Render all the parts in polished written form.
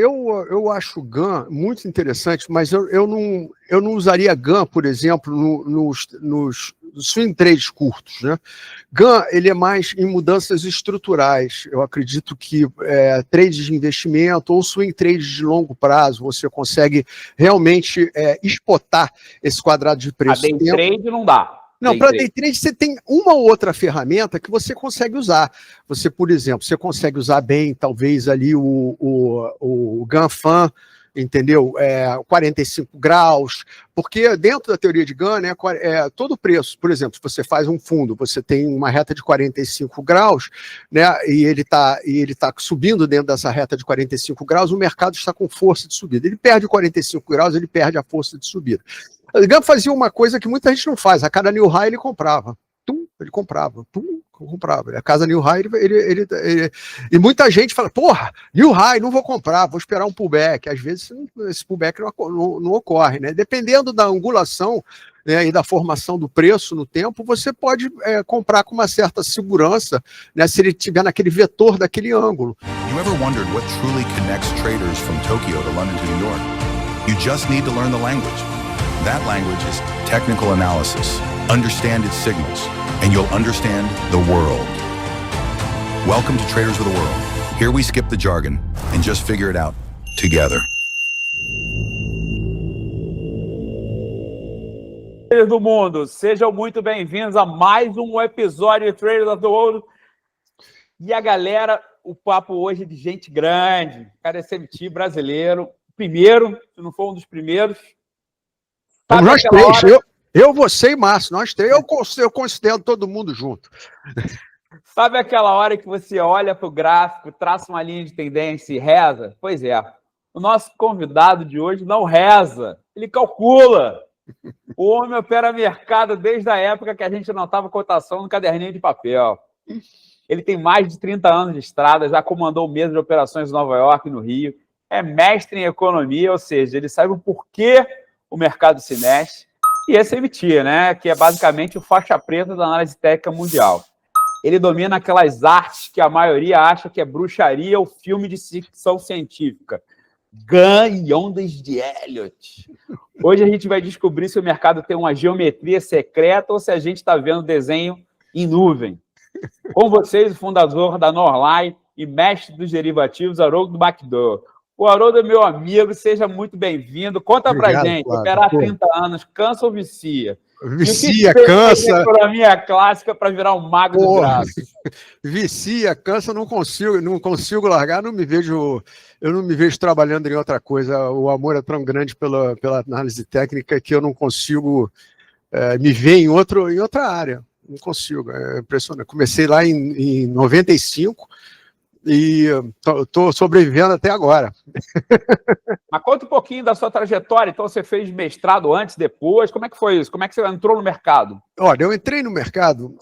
Eu acho GAN muito interessante, mas eu não usaria GAN, por exemplo, nos swing trades curtos, né? GAN, ele é mais em mudanças estruturais. Eu acredito que trades de investimento ou swing trades de longo prazo, você consegue realmente exportar esse quadrado de preço. A day trade não dá. Não, para day trade você tem uma ou outra ferramenta que você consegue usar. Você, por exemplo, você consegue usar bem, talvez, ali o GANFAN, entendeu? 45 graus, porque dentro da teoria de GAN, né, todo preço, por exemplo, se você faz um fundo, você tem uma reta de 45 graus, né, e ele tá subindo dentro dessa reta de 45 graus, o mercado está com força de subida. Ele perde 45 graus, ele perde a força de subida. O GAN fazia uma coisa que muita gente não faz. A cada new high ele comprava. Ele comprava. A casa new high, e muita gente fala, porra, new high, não vou comprar, vou esperar um pullback. Às vezes esse pullback não ocorre, né? Dependendo da angulação, né, e da formação do preço no tempo, você pode comprar com uma certa segurança, né, se ele estiver naquele vetor daquele ângulo. You ever wondered what truly connects traders from Tokyo to London to New York? You just need to learn the language. That language is technical analysis. Understand its signals, and you'll understand the world. Welcome to Traders of the World. Here we skip the jargon and just figure it out together. Traders do mundo, sejam muito bem-vindos a mais um episódio de Traders of the World. E a galera, o papo hoje é de gente grande, cara, SMT brasileiro, primeiro, se não for um dos primeiros. Sabe nós três, eu, você e Márcio, nós três, eu considero todo mundo junto. Sabe aquela hora que você olha para o gráfico, traça uma linha de tendência e reza? Pois é, o nosso convidado de hoje não reza, ele calcula. O homem opera mercado desde a época que a gente anotava cotação no caderninho de papel. Ele tem mais de 30 anos de estrada, já comandou mesa de operações em Nova York e no Rio, é mestre em economia, ou seja, ele sabe o porquê o mercado se mexe, e SMT, né, que é basicamente o faixa preta da análise técnica mundial. Ele domina aquelas artes que a maioria acha que é bruxaria ou filme de ficção científica. GAN e ondas de Elliott. Hoje a gente vai descobrir se o mercado tem uma geometria secreta ou se a gente está vendo desenho em nuvem. Com vocês, o fundador da Norline e mestre dos derivativos, Haroldo Backdoor. O Haroldo é meu amigo, seja muito bem-vindo. Conta pra gente, operar 30 anos, cansa ou vicia? Vicia, cansa. Economia clássica para virar um mago do gráfico. Vicia, cansa, não consigo largar, eu não me vejo trabalhando em outra coisa. O amor é tão grande pela análise técnica que eu não consigo me ver em outra área. Não consigo, é impressionante. Comecei lá em 95 e estou sobrevivendo até agora. Mas conta um pouquinho da sua trajetória. Então, você fez mestrado antes, depois? Como é que foi isso? Como é que você entrou no mercado? Olha, eu entrei no mercado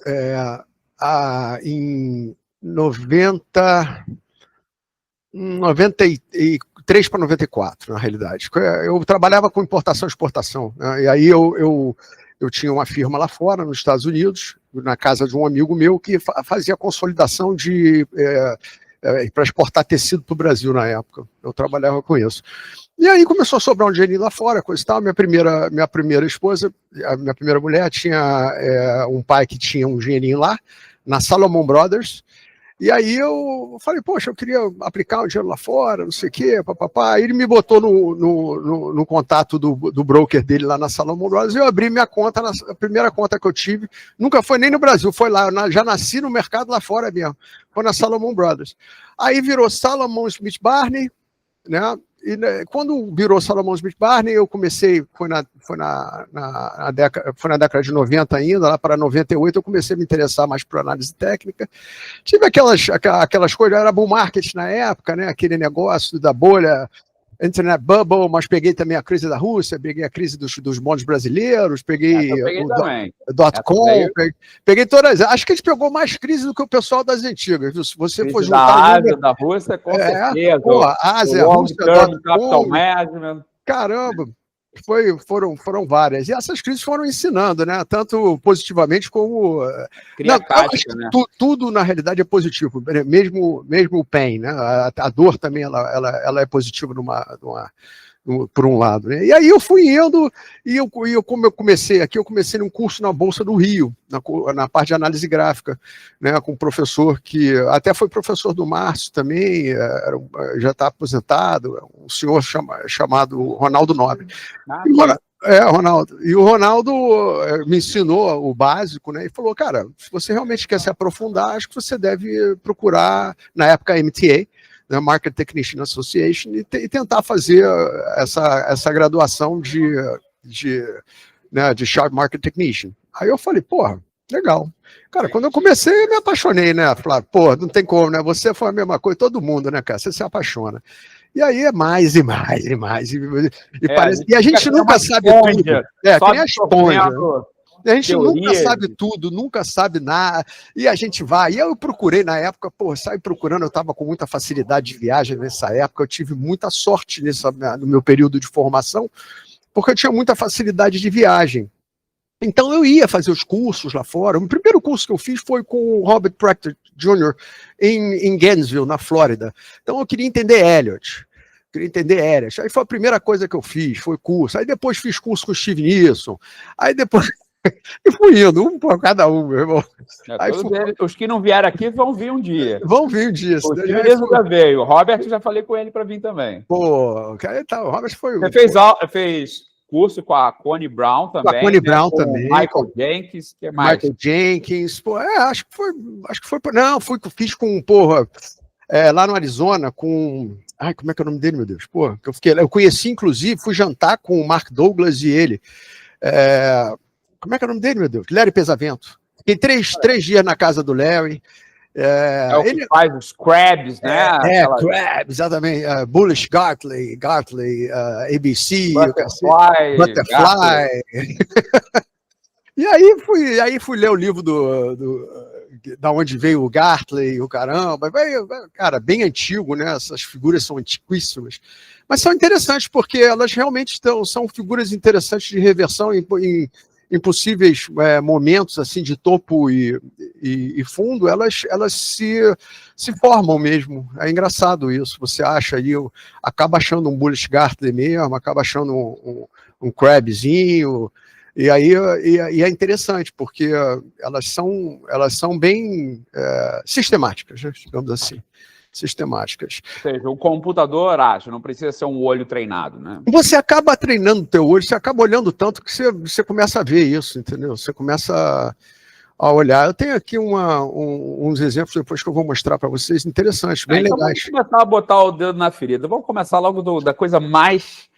em 93 para 94, na realidade. Eu trabalhava com importação e exportação, né? E aí eu tinha uma firma lá fora, nos Estados Unidos, na casa de um amigo meu, que fazia consolidação para exportar tecido para o Brasil na época. Eu trabalhava com isso. E aí começou a sobrar um dinheirinho lá fora, coisa e tal. Minha primeira esposa, a minha primeira mulher, tinha um pai que tinha um dinheirinho lá, na Salomon Brothers. E aí eu falei, poxa, eu queria aplicar um dinheiro lá fora, não sei o quê, papapá. Aí ele me botou no contato do broker dele lá na Salomon Brothers, e eu abri minha conta, a primeira conta que eu tive, nunca foi nem no Brasil, foi lá, já nasci no mercado lá fora mesmo, foi na Salomon Brothers. Aí virou Salomon Smith Barney, né? E quando virou Salomon Smith Barney, eu comecei, foi na década de 90 ainda, lá para 98, eu comecei a me interessar mais por análise técnica. Tive aquelas coisas, era bull market na época, né? Aquele negócio da bolha, Internet Bubble, mas peguei também a crise da Rússia, peguei a crise dos bondes brasileiros, peguei o .com, peguei todas. Acho que a gente pegou mais crise do que o pessoal das antigas. Se você crise for juntar... Da Ásia, da Rússia, com certeza. Ásia, Rússia, Capital Management. Caramba, Foram várias. E essas crises foram ensinando, né? Tanto positivamente como. Cria casca, né? Tudo, na realidade, é positivo, mesmo o pain, né? A dor também ela é positiva por um lado, né? E aí eu fui indo, como eu comecei aqui, eu comecei num curso na Bolsa do Rio, na parte de análise gráfica, né, com um professor que até foi professor do Márcio também, já está aposentado, um senhor chamado Ronaldo Nobre. Ronaldo. E o Ronaldo me ensinou o básico, né? E falou, cara, se você realmente quer se aprofundar, acho que você deve procurar, na época, a MTA, né, Market Technician Association, e tentar fazer essa graduação de Sharp Market Technician. Aí eu falei, porra, legal. Cara, quando eu comecei, eu me apaixonei, né? Falei, pô, não tem como, né? Você foi a mesma coisa, todo mundo, né, cara? Você se apaixona. E aí é mais e mais e mais. E a gente nunca sabe tudo. Que nem a esponja. A gente nunca sabe tudo, nunca sabe nada, e a gente vai. E eu procurei na época, saí procurando, eu estava com muita facilidade de viagem nessa época, eu tive muita sorte no meu período de formação, porque eu tinha muita facilidade de viagem. Então eu ia fazer os cursos lá fora. O primeiro curso que eu fiz foi com o Robert Proctor Jr. em Gainesville, na Flórida. Então eu queria entender Elliott. Aí foi a primeira coisa que eu fiz, foi curso. Aí depois fiz curso com o Steve Nielsen. Aí depois... E fui indo, um por cada um, meu irmão. Os que não vieram aqui vão vir um dia. Vão vir um dia. O Steve Nielsen já veio. O Robert, já falei com ele para vir também. Pô, cara, o Robert foi... Você fez curso com a Connie Brown também. Com a Connie Brown também. Michael Jenkins, que mais? Michael Jenkins, acho que foi... Não, fiz com, lá no Arizona, com... Ai, como é que é o nome dele, meu Deus? Eu conheci, inclusive, fui jantar com o Mark Douglas e ele. Como é que é o nome dele, meu Deus? Larry Pesavento. Fiquei três dias na casa do Larry. O que faz os crabs, né? Crabs, exatamente. Bullish Gartley, ABC, Butterfly. E aí fui ler o livro da onde veio o Gartley, o caramba. Cara, bem antigo, né? Essas figuras são antiquíssimas. Mas são interessantes porque elas realmente são figuras interessantes de reversão em possíveis momentos assim de topo e fundo, elas se formam mesmo. É engraçado isso. Você acha aí, acaba achando um Bullish Gartley mesmo, acaba achando um crabzinho, e aí é interessante, porque elas são bem sistemáticas, né, digamos assim. Sistemáticas. Ou seja, o computador não precisa ser um olho treinado, né? Você acaba treinando o teu olho, você acaba olhando tanto que você começa a ver isso, entendeu? Você começa a olhar. Eu tenho aqui uns exemplos depois que eu vou mostrar para vocês, interessantes, bem legais. Vamos começar a botar o dedo na ferida. Vamos começar logo da coisa mais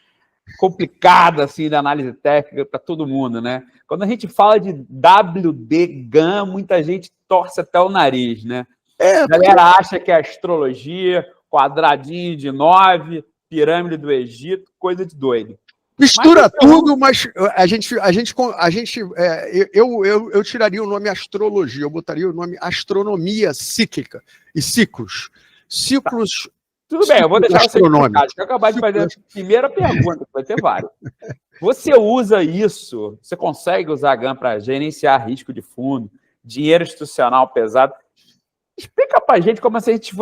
complicada assim, da análise técnica para todo mundo, né? Quando a gente fala de WD GAN, muita gente torce até o nariz, né? A galera acha que é astrologia, quadradinho de 9, pirâmide do Egito, coisa de doido. Mistura tudo, mas eu tiraria o nome astrologia, eu botaria o nome astronomia cíclica e ciclos. Ciclos. Tudo bem, eu vou deixar você explicado. Eu acabar de fazer a primeira pergunta, vai ter várias. Você usa isso, você consegue usar a GAN para gerenciar risco de fundo, dinheiro institucional pesado? Explica pra gente como se a gente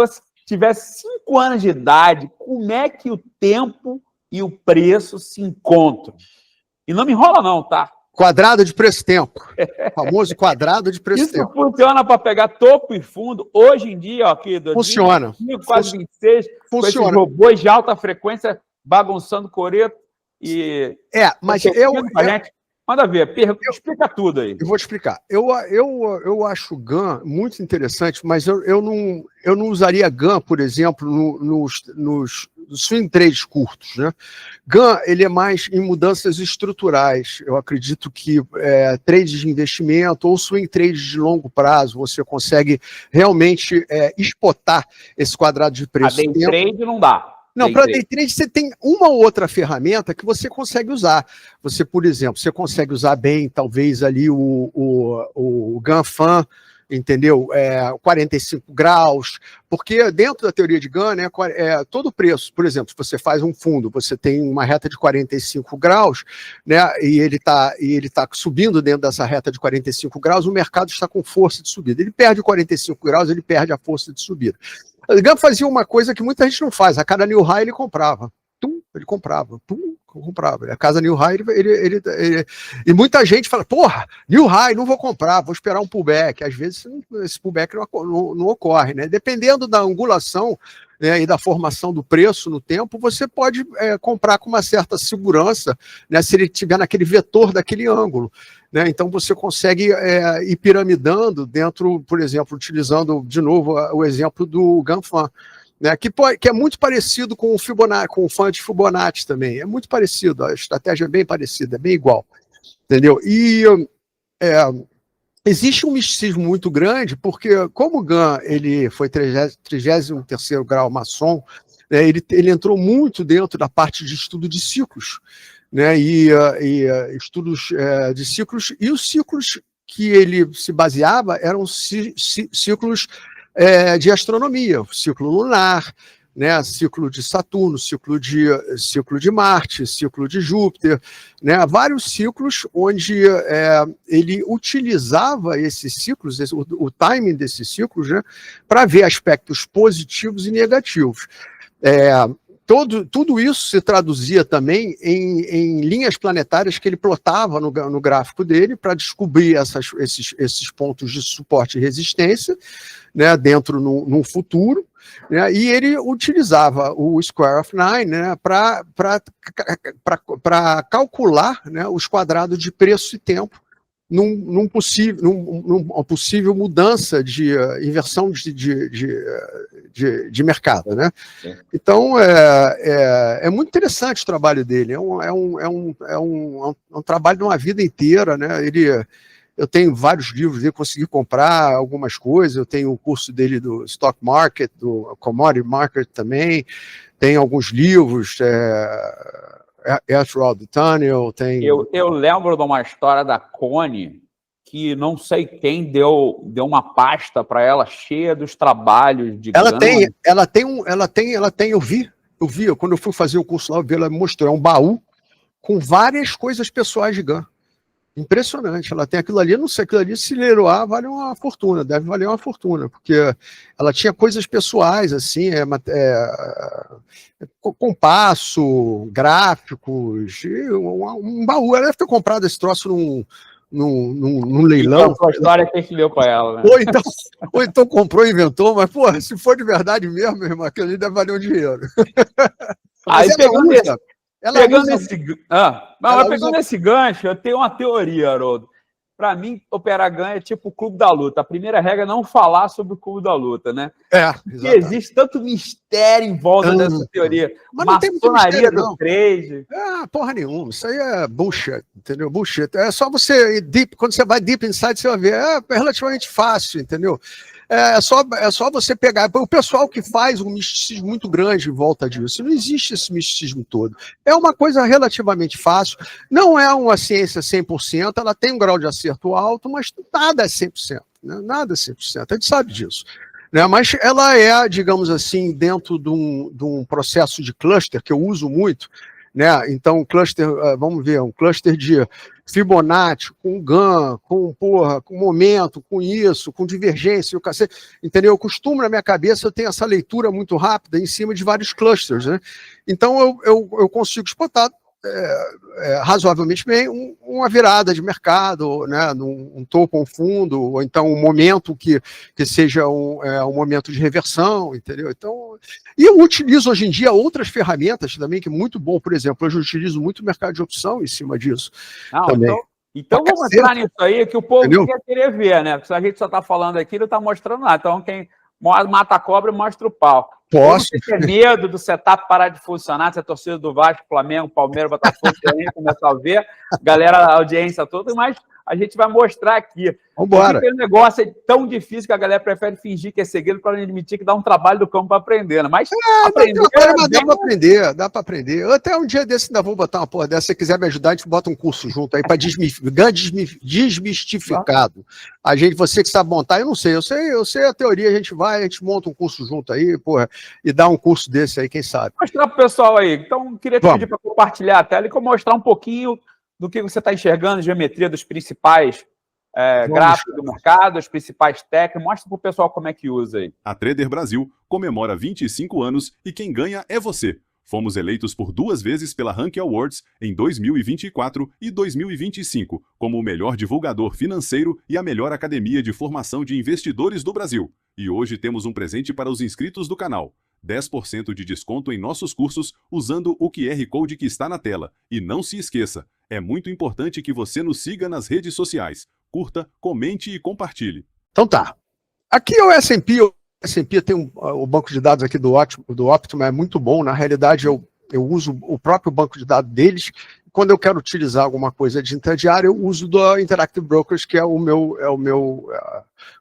tivesse 5 anos de idade, como é que o tempo e o preço se encontram. E não me enrola não, tá? Quadrado de preço-tempo. O famoso quadrado de preço-tempo. Isso funciona para pegar topo e fundo. Hoje em dia, aqui, funciona. 2026, funciona. Com esses robôs de alta frequência bagunçando coreto e... mas Manda ver, explica tudo aí. Eu vou te explicar. Eu acho o GAN muito interessante, mas eu não usaria GAN, por exemplo, nos swing trades curtos, né? GAN, ele é mais em mudanças estruturais. Eu acredito que trades de investimento ou swing trades de longo prazo, você consegue realmente exportar esse quadrado de preço. A day trade não dá. Não, para day trade você tem uma ou outra ferramenta que você consegue usar. Você, por exemplo, você consegue usar bem, talvez, ali o GANFAN, entendeu? 45 graus, porque dentro da teoria de Gann, né, todo preço, por exemplo, se você faz um fundo, você tem uma reta de 45 graus, né, e ele tá subindo dentro dessa reta de 45 graus, o mercado está com força de subida. Ele perde 45 graus, ele perde a força de subida. O Gann fazia uma coisa que muita gente não faz, a cada new high ele comprava. Ele comprava. A casa new high, e muita gente fala, porra, new high, não vou comprar, vou esperar um pullback. Às vezes esse pullback não ocorre, né? Dependendo da angulação, né, e da formação do preço no tempo, você pode comprar com uma certa segurança, né, se ele estiver naquele vetor daquele ângulo. Né? Então você consegue ir piramidando dentro, por exemplo, utilizando de novo o exemplo do Ganfan. Né, que é muito parecido com o Fibonacci, com o fã de Fibonacci também. É muito parecido, a estratégia é bem parecida, é bem igual. Entendeu? E existe um misticismo muito grande, porque como o Gann ele foi 33º grau maçom, né, ele entrou muito dentro da parte de estudo de ciclos, né, e estudos de ciclos, e os ciclos que ele se baseava eram ciclos de astronomia, ciclo lunar, né, ciclo de Saturno, ciclo de Marte, ciclo de Júpiter, né, vários ciclos onde ele utilizava esses ciclos, o timing desses ciclos, né, para ver aspectos positivos e negativos. Tudo isso se traduzia também em linhas planetárias que ele plotava no gráfico dele para descobrir esses pontos de suporte e resistência, né, dentro num futuro, né, e ele utilizava o Square of Nine, né, para calcular, né, os quadrados de preço e tempo numa possível mudança de inversão de mercado, né? Então é muito interessante o trabalho dele. É um trabalho de uma vida inteira, né? Eu tenho vários livros dele, consegui comprar algumas coisas. Eu tenho o curso dele do Stock Market, do Commodity Market também. Tem alguns livros. Throughout the Tunnel, tem... Eu lembro de uma história da Connie, que não sei quem deu uma pasta para ela cheia dos trabalhos de ela tem, eu vi, quando eu fui fazer o curso lá, ela me mostrou, um baú com várias coisas pessoais de Gann. Impressionante, ela tem aquilo ali, não sei, aquilo ali se leiloar vale uma fortuna, deve valer uma fortuna, porque ela tinha coisas pessoais, assim, compasso, gráficos, um baú. Ela deve ter comprado esse troço num leilão. A história que leu para ela, né? Ou então comprou e inventou, mas, porra, se for de verdade mesmo, meu irmão, aquilo ali deve valer um dinheiro. Aí pegando esse gancho, eu tenho uma teoria, Haroldo. Para mim, operar Gann é tipo o Clube da Luta. A primeira regra é não falar sobre o Clube da Luta, né? Porque existe tanto mistério em volta dessa teoria. Mas não tem muito mistério, do trade. Porra nenhuma. Isso aí é bullshit, entendeu? Bullshit. É só você ir deep. Quando você vai deep inside, você vai ver. É relativamente fácil, entendeu? É só você pegar. O pessoal que faz um misticismo muito grande em volta disso. Não existe esse misticismo todo. É uma coisa relativamente fácil. Não é uma ciência 100%. Ela tem um grau de acerto alto, mas nada é 100%. Né? Nada é 100%. A gente sabe disso. Né? Mas ela é, digamos assim, dentro de um processo de cluster que eu uso muito. Né? Então, cluster, vamos ver, um cluster de Fibonacci, com Gann, com momento, com isso, com divergência, o cacete, entendeu? Eu costumo, na minha cabeça, eu tenho essa leitura muito rápida em cima de vários clusters, né? Então, eu consigo exportar razoavelmente bem uma virada de mercado, né, um topo, um fundo, ou então um momento que seja um momento de reversão, entendeu? Então, e eu utilizo hoje em dia outras ferramentas também, que é muito bom, por exemplo, hoje eu utilizo muito o mercado de opção em cima disso. Então vamos entrar nisso aí, que o povo quer querer ver, né? Porque se a gente só está falando aqui, não está mostrando nada. Então, quem mata a cobra, mostra o pau. Posso. Você tem medo do setup parar de funcionar, se a torcida do Vasco, Flamengo, Palmeiras, Botafogo, começar a ver, galera, a audiência toda, mas a gente vai mostrar aqui. Vambora. Porque o negócio é tão difícil que a galera prefere fingir que é segredo para não admitir que dá um trabalho do campo para aprender, né? Mas aprender, dá para aprender. Eu até um dia desse ainda vou botar uma porra dessa. Se você quiser me ajudar, a gente bota um curso junto aí para desmistificado. Você que sabe montar, eu sei a teoria, a gente monta um curso junto aí, porra, e dá um curso desse aí, quem sabe. Mostrar pro pessoal aí. Então, queria te pedir para compartilhar a tela e mostrar um pouquinho do que você está enxergando, geometria dos principais gráficos do mercado, as principais técnicas. Mostra para o pessoal como é que usa aí. A Trader Brasil comemora 25 anos e quem ganha é você. Fomos eleitos por 2 vezes pela Rank Awards em 2024 e 2025 como o melhor divulgador financeiro e a melhor academia de formação de investidores do Brasil. E hoje temos um presente para os inscritos do canal. 10% de desconto em nossos cursos usando o QR Code que está na tela. E não se esqueça, é muito importante que você nos siga nas redes sociais. Curta, comente e compartilhe. Então tá. Aqui é o S&P. O S&P tem o banco de dados aqui do Optima, é muito bom. Na realidade, eu uso o próprio banco de dados deles. Quando eu quero utilizar alguma coisa de intermediário, eu uso do Interactive Brokers, que é o meu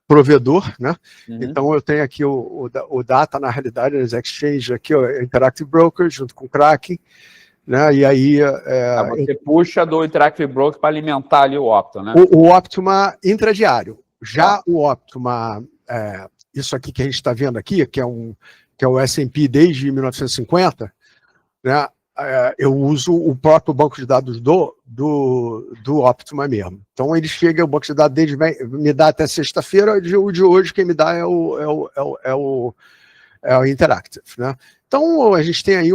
provedor, né? Então eu tenho aqui o Data, na realidade, as exchanges aqui, o Interactive Brokers, junto com o Kraken, né? E aí... você puxa do Interactive Brokers para alimentar ali o Optima, né? O Optima intradiário. Já o Optima, isso aqui que a gente está vendo aqui, que é o S&P desde 1950, né? Eu uso o próprio banco de dados do Optima mesmo. Então ele chega, o banco de dados dele me dá até sexta-feira, o de hoje quem me dá é o Interactive, né? Então a gente tem aí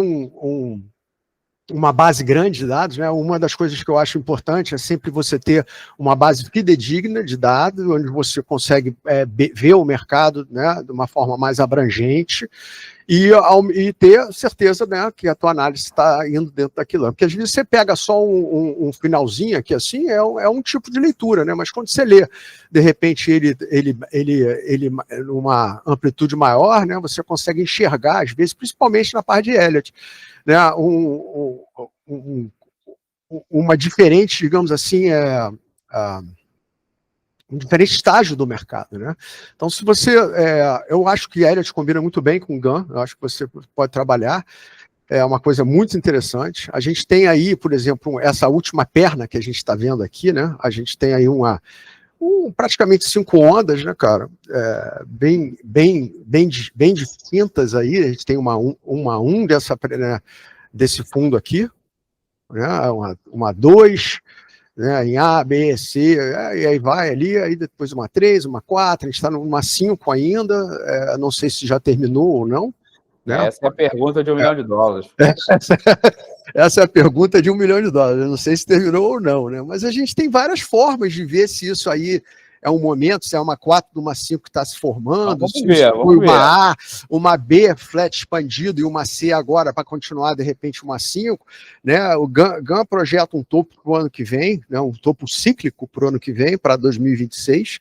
uma base grande de dados, né? Uma das coisas que eu acho importante é sempre você ter uma base fidedigna de dados, onde você consegue ver o mercado, né, de uma forma mais abrangente e ter certeza, né, que a tua análise está indo dentro daquilo. Porque às vezes você pega só um finalzinho aqui assim, é um tipo de leitura, né? Mas quando você lê, de repente, ele numa amplitude maior, né, você consegue enxergar, às vezes, principalmente na parte de Elliott, né, uma diferente, digamos assim, um diferente estágio do mercado, né? Então, se você, eu acho que Elliott combina muito bem com GAN, eu acho que você pode trabalhar, é uma coisa muito interessante. A gente tem aí, por exemplo, essa última perna que a gente está vendo aqui, né? A gente tem aí praticamente 5 ondas, né, cara? Bem distintas aí. A gente tem uma desse fundo aqui, né? Uma 2, né, em A, B, C, e aí vai ali, aí depois uma 3, uma 4, a gente está numa 5 ainda, não sei se já terminou ou não. Né? Essa é a pergunta de $1 milhão. Essa é a pergunta de $1 milhão. Eu não sei se terminou ou não, né? Mas a gente tem várias formas de ver se isso aí é um momento, se é uma 4 de uma 5 que está se formando, vamos se ver. uma A, uma B flat expandido e uma C agora para continuar, de repente, uma 5, né? O GAN projeta um topo para o ano que vem, né? Um topo cíclico para o ano que vem, para 2026.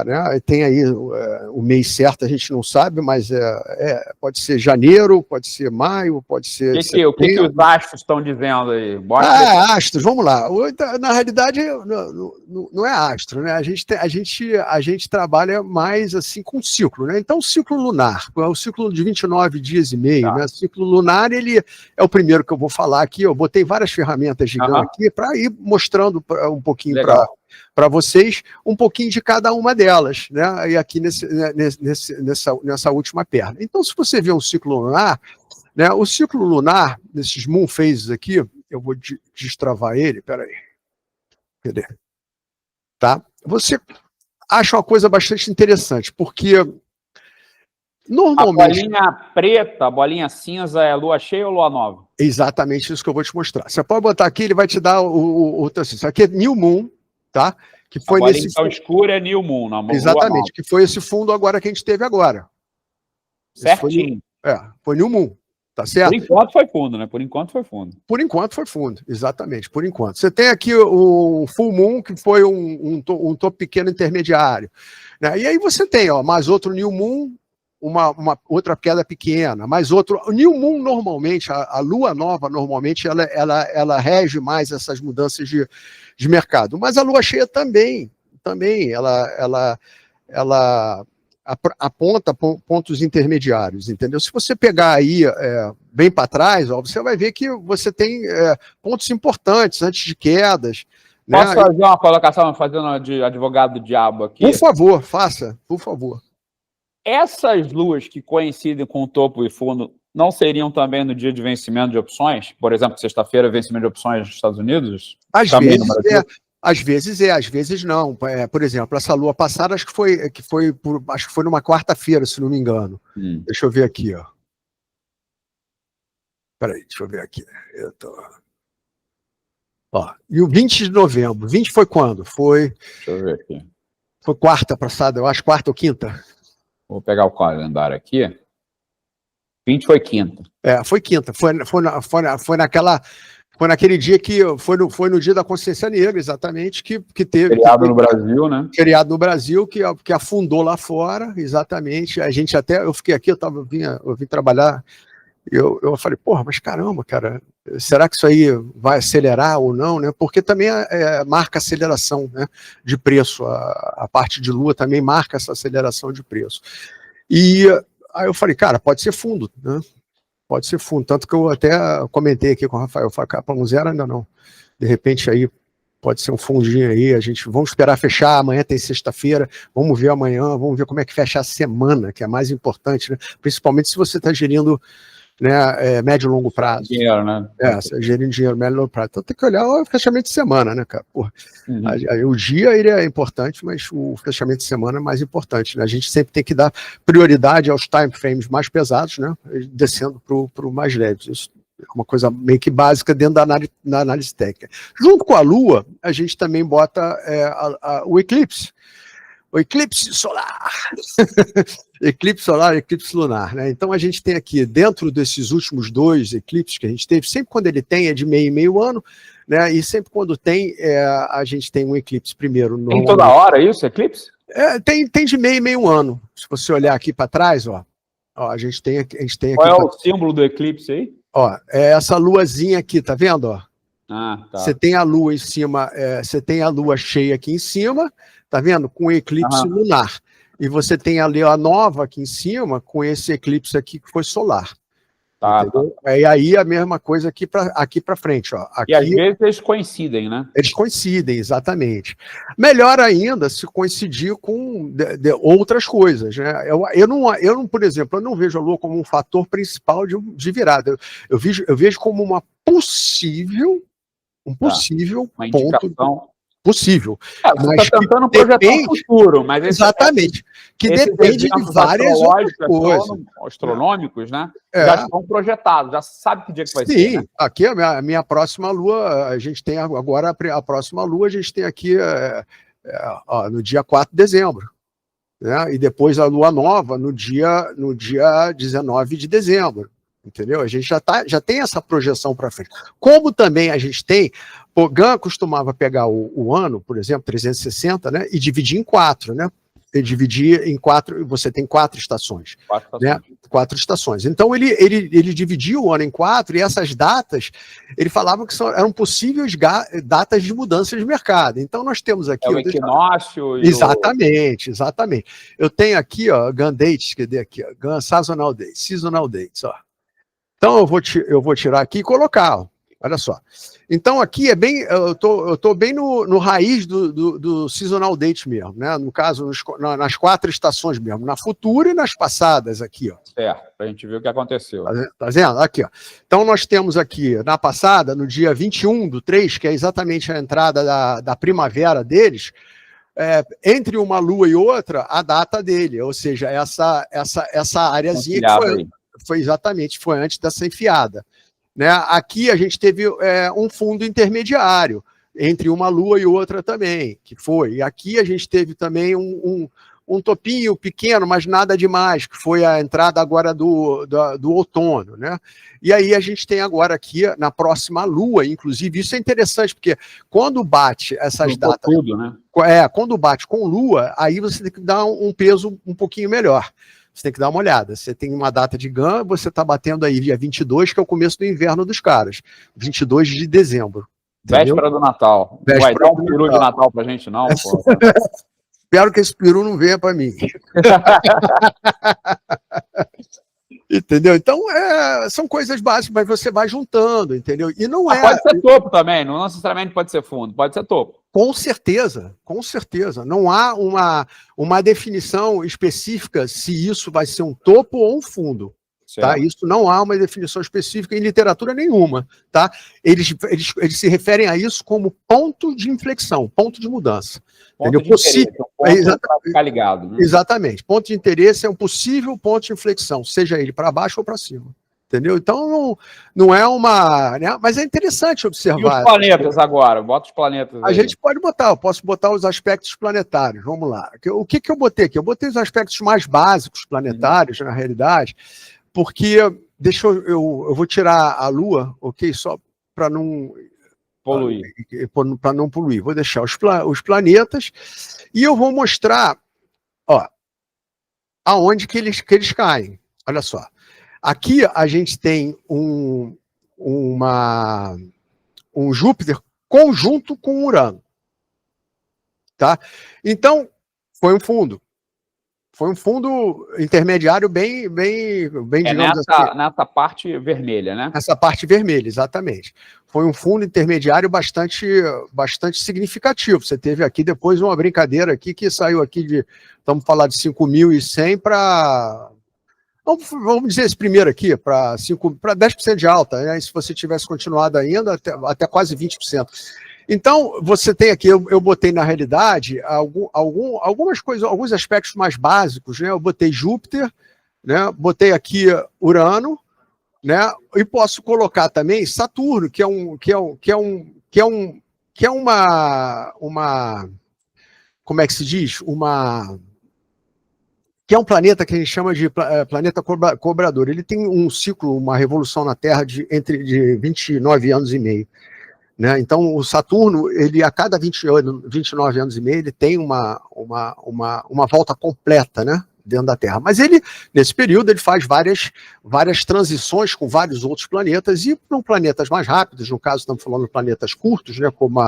Né? Tem aí o mês certo, a gente não sabe, mas pode ser janeiro, pode ser maio, pode ser... O que os astros estão dizendo aí? Astros, vamos lá. Na realidade, não é astro, né? A gente trabalha mais assim com ciclo, né? Então, o ciclo lunar, o ciclo de 29 dias e meio, né? O ciclo lunar, ele é o primeiro que eu vou falar aqui. Eu botei várias ferramentas de GAN aqui para ir mostrando um pouquinho para vocês, um pouquinho de cada uma delas, né? E aqui nessa última perna. Então, se você vê um ciclo lunar, né? O ciclo lunar, nesses moon phases aqui, eu vou destravar ele, peraí. Cadê? Tá? Você acha uma coisa bastante interessante, porque normalmente... A bolinha preta, a bolinha cinza é lua cheia ou lua nova? É exatamente isso que eu vou te mostrar. Você pode botar aqui, ele vai te dar isso aqui é New Moon, tá? Que foi a bolinha escura é New Moon. Exatamente, que foi esse fundo agora que a gente teve agora. Certinho. Foi New Moon, tá certo? Por enquanto foi fundo, né? Por enquanto foi fundo. Por enquanto foi fundo, exatamente, por enquanto. Você tem aqui o Full Moon, que foi um topo pequeno intermediário, né? E aí você tem, mais outro New Moon, uma outra queda pequena, mas outro. O New Moon, normalmente, a lua nova, normalmente, ela rege mais essas mudanças de mercado. Mas a lua cheia também ela aponta pontos intermediários, entendeu? Se você pegar aí bem para trás, ó, você vai ver que você tem pontos importantes antes de quedas. Posso fazer uma colocação fazendo de advogado do diabo aqui? Por favor, faça, por favor. Essas luas que coincidem com o topo e fundo não seriam também no dia de vencimento de opções? Por exemplo, sexta-feira, vencimento de opções nos Estados Unidos? Às vezes às vezes não. Por exemplo, essa lua passada, acho que foi numa quarta-feira, se não me engano. Deixa eu ver aqui, ó. Peraí, deixa eu ver aqui. Ó, e o 20 de novembro. 20 foi quando? Deixa eu ver aqui. Foi quarta passada, eu acho, quarta ou quinta. Vou pegar o calendário aqui. 20 foi quinta. Foi quinta. Foi naquele dia que foi no dia da Consciência Negra, exatamente, que teve. Feriado no Brasil, né? Feriado no Brasil, que afundou lá fora, exatamente. A gente eu fiquei aqui, eu vim trabalhar. Eu falei, porra, mas caramba, cara, será que isso aí vai acelerar ou não, né? Porque também marca aceleração, né, de preço, a parte de lua também marca essa aceleração de preço. E aí eu falei, cara, pode ser fundo, né? Pode ser fundo, tanto que eu até comentei aqui com o Rafael, falei, capa 1.0 ainda não. De repente aí pode ser um fundinho aí, vamos esperar fechar, amanhã tem sexta-feira, vamos ver amanhã, vamos ver como é que fecha a semana, que é mais importante, né? Principalmente se você está gerindo, né, médio e longo prazo. Dinheiro, né? Gerindo dinheiro, médio e longo prazo. Então tem que olhar o fechamento de semana, né, cara? Porra. O dia ele é importante, mas o fechamento de semana é mais importante, né? A gente sempre tem que dar prioridade aos time frames mais pesados, né? Descendo para o mais leves. Isso é uma coisa meio que básica dentro da análise técnica. Junto com a Lua, a gente também bota o eclipse. O eclipse solar. Eclipse solar, eclipse lunar, né? Então a gente tem aqui, dentro desses últimos 2 eclipses que a gente teve, sempre quando ele tem é de meio em meio ano, né? E sempre quando tem, a gente tem um eclipse primeiro. Tem toda hora isso, eclipse? Tem de meio em meio ano. Se você olhar aqui para trás, ó, a gente tem aqui. Qual é o símbolo do eclipse aí? Ó, é essa luazinha aqui, tá vendo? Ó? Tá. Você tem a lua em cima, você tem a lua cheia aqui em cima, tá vendo? Com o eclipse lunar. E você tem ali a nova aqui em cima, com esse eclipse aqui que foi solar. Tá. E aí a mesma coisa aqui para frente. Ó. Aqui, e às vezes eles coincidem, né? Eles coincidem, exatamente. Melhor ainda se coincidir com outras coisas, né? Eu não, por exemplo, eu não vejo a Lua como um fator principal de virada. Eu vejo como uma possível, uma indicação. Possível. Você está tentando projetar o futuro, mas exatamente. Que depende de várias outras coisas. Astronômicos, né? Já estão projetados, já sabe que dia que vai ser. Sim, né? Aqui a minha próxima lua, a gente tem agora a próxima lua, a gente tem aqui no dia 4 de dezembro. Né? E depois a lua nova no dia 19 de dezembro. Entendeu? A gente já tem essa projeção para frente. Como também a gente tem, o GAN costumava pegar o ano, por exemplo, 360, né, e dividir em 4, né? E dividir em 4, você tem 4 estações. 4 estações. Né? 4 estações. Então ele dividia o ano em 4 e essas datas, ele falava que eram possíveis datas de mudança de mercado. Então nós temos aqui... o equinócio e exatamente. Eu tenho aqui, ó, GAN dates, cadê aqui? Ó, GAN seasonal dates, ó. Então eu vou tirar aqui e colocar, ó. Olha só. Então aqui eu tô bem no raiz do seasonal date mesmo, né? No caso, nas 4 estações mesmo, na futura e nas passadas aqui, ó. Certo, pra gente ver o que aconteceu. Tá vendo? Aqui, ó. Então nós temos aqui, na passada, no dia 21/3, que é exatamente a entrada da primavera deles, entre uma lua e outra, a data dele, ou seja, essa áreazinha que foi antes dessa enfiada. Né? Aqui a gente teve um fundo intermediário entre uma lua e outra também, que foi. E aqui a gente teve também um topinho pequeno, mas nada demais, que foi a entrada agora do outono. Né? E aí a gente tem agora aqui, na próxima lua, inclusive, isso é interessante, porque quando bate essas datas... Tudo, né? Quando bate com lua, aí você tem que dar um peso um pouquinho melhor. Você tem que dar uma olhada. Você tem uma data de GAN, você está batendo aí dia 22, que é o começo do inverno dos caras. 22 de dezembro. Entendeu? Véspera do Natal. Véspera Vai dar um do peru de Natal pra gente, não, pô. Espero que esse peru não venha para mim. Entendeu? Então, são coisas básicas, mas você vai juntando, entendeu? E não Pode ser topo também, não necessariamente pode ser fundo, pode ser topo. Com certeza, com certeza. Não há uma definição específica se isso vai ser um topo ou um fundo. Tá? Isso não há uma definição específica em literatura nenhuma. Tá? Eles se referem a isso como ponto de inflexão, ponto de mudança. Ponto de interesse, ponto ficar ligado. Né? Exatamente. Ponto de interesse é um possível ponto de inflexão, seja ele para baixo ou para cima. Entendeu? Então, não é uma... Né? Mas é interessante observar. E os planetas agora? Bota os planetas aí. A gente pode botar, eu posso botar os aspectos planetários. Vamos lá. O que eu botei aqui? Eu botei os aspectos mais básicos planetários, na realidade, porque, eu vou tirar a Lua, ok? Só para não... Poluir. Para não poluir. Vou deixar os planetas e eu vou mostrar, aonde que eles caem. Olha só. Aqui a gente tem um Júpiter conjunto com Urano. Tá? Então, foi um fundo. Foi um fundo intermediário bem digamos assim. Nessa parte vermelha, né? Essa parte vermelha, exatamente. Foi um fundo intermediário bastante significativo. Você teve aqui depois uma brincadeira aqui que saiu aqui estamos falando de 5.100 para... Vamos dizer esse primeiro aqui, para 10% de alta, né? E se você tivesse continuado ainda, até quase 20%. Então, você tem aqui, eu botei na realidade algumas coisas, alguns aspectos mais básicos, né? Eu botei Júpiter, né? Botei aqui Urano, né? E posso colocar também Saturno, que é uma como é que se diz? Que é um planeta que a gente chama de planeta cobrador. Ele tem um ciclo, uma revolução na Terra de 29 anos e meio. Né? Então, o Saturno, ele a cada 29 anos e meio, ele tem uma volta completa, né? Dentro da Terra. Mas ele, nesse período, ele faz várias transições com vários outros planetas, e para planetas mais rápidos, no caso estamos falando de planetas curtos, né, como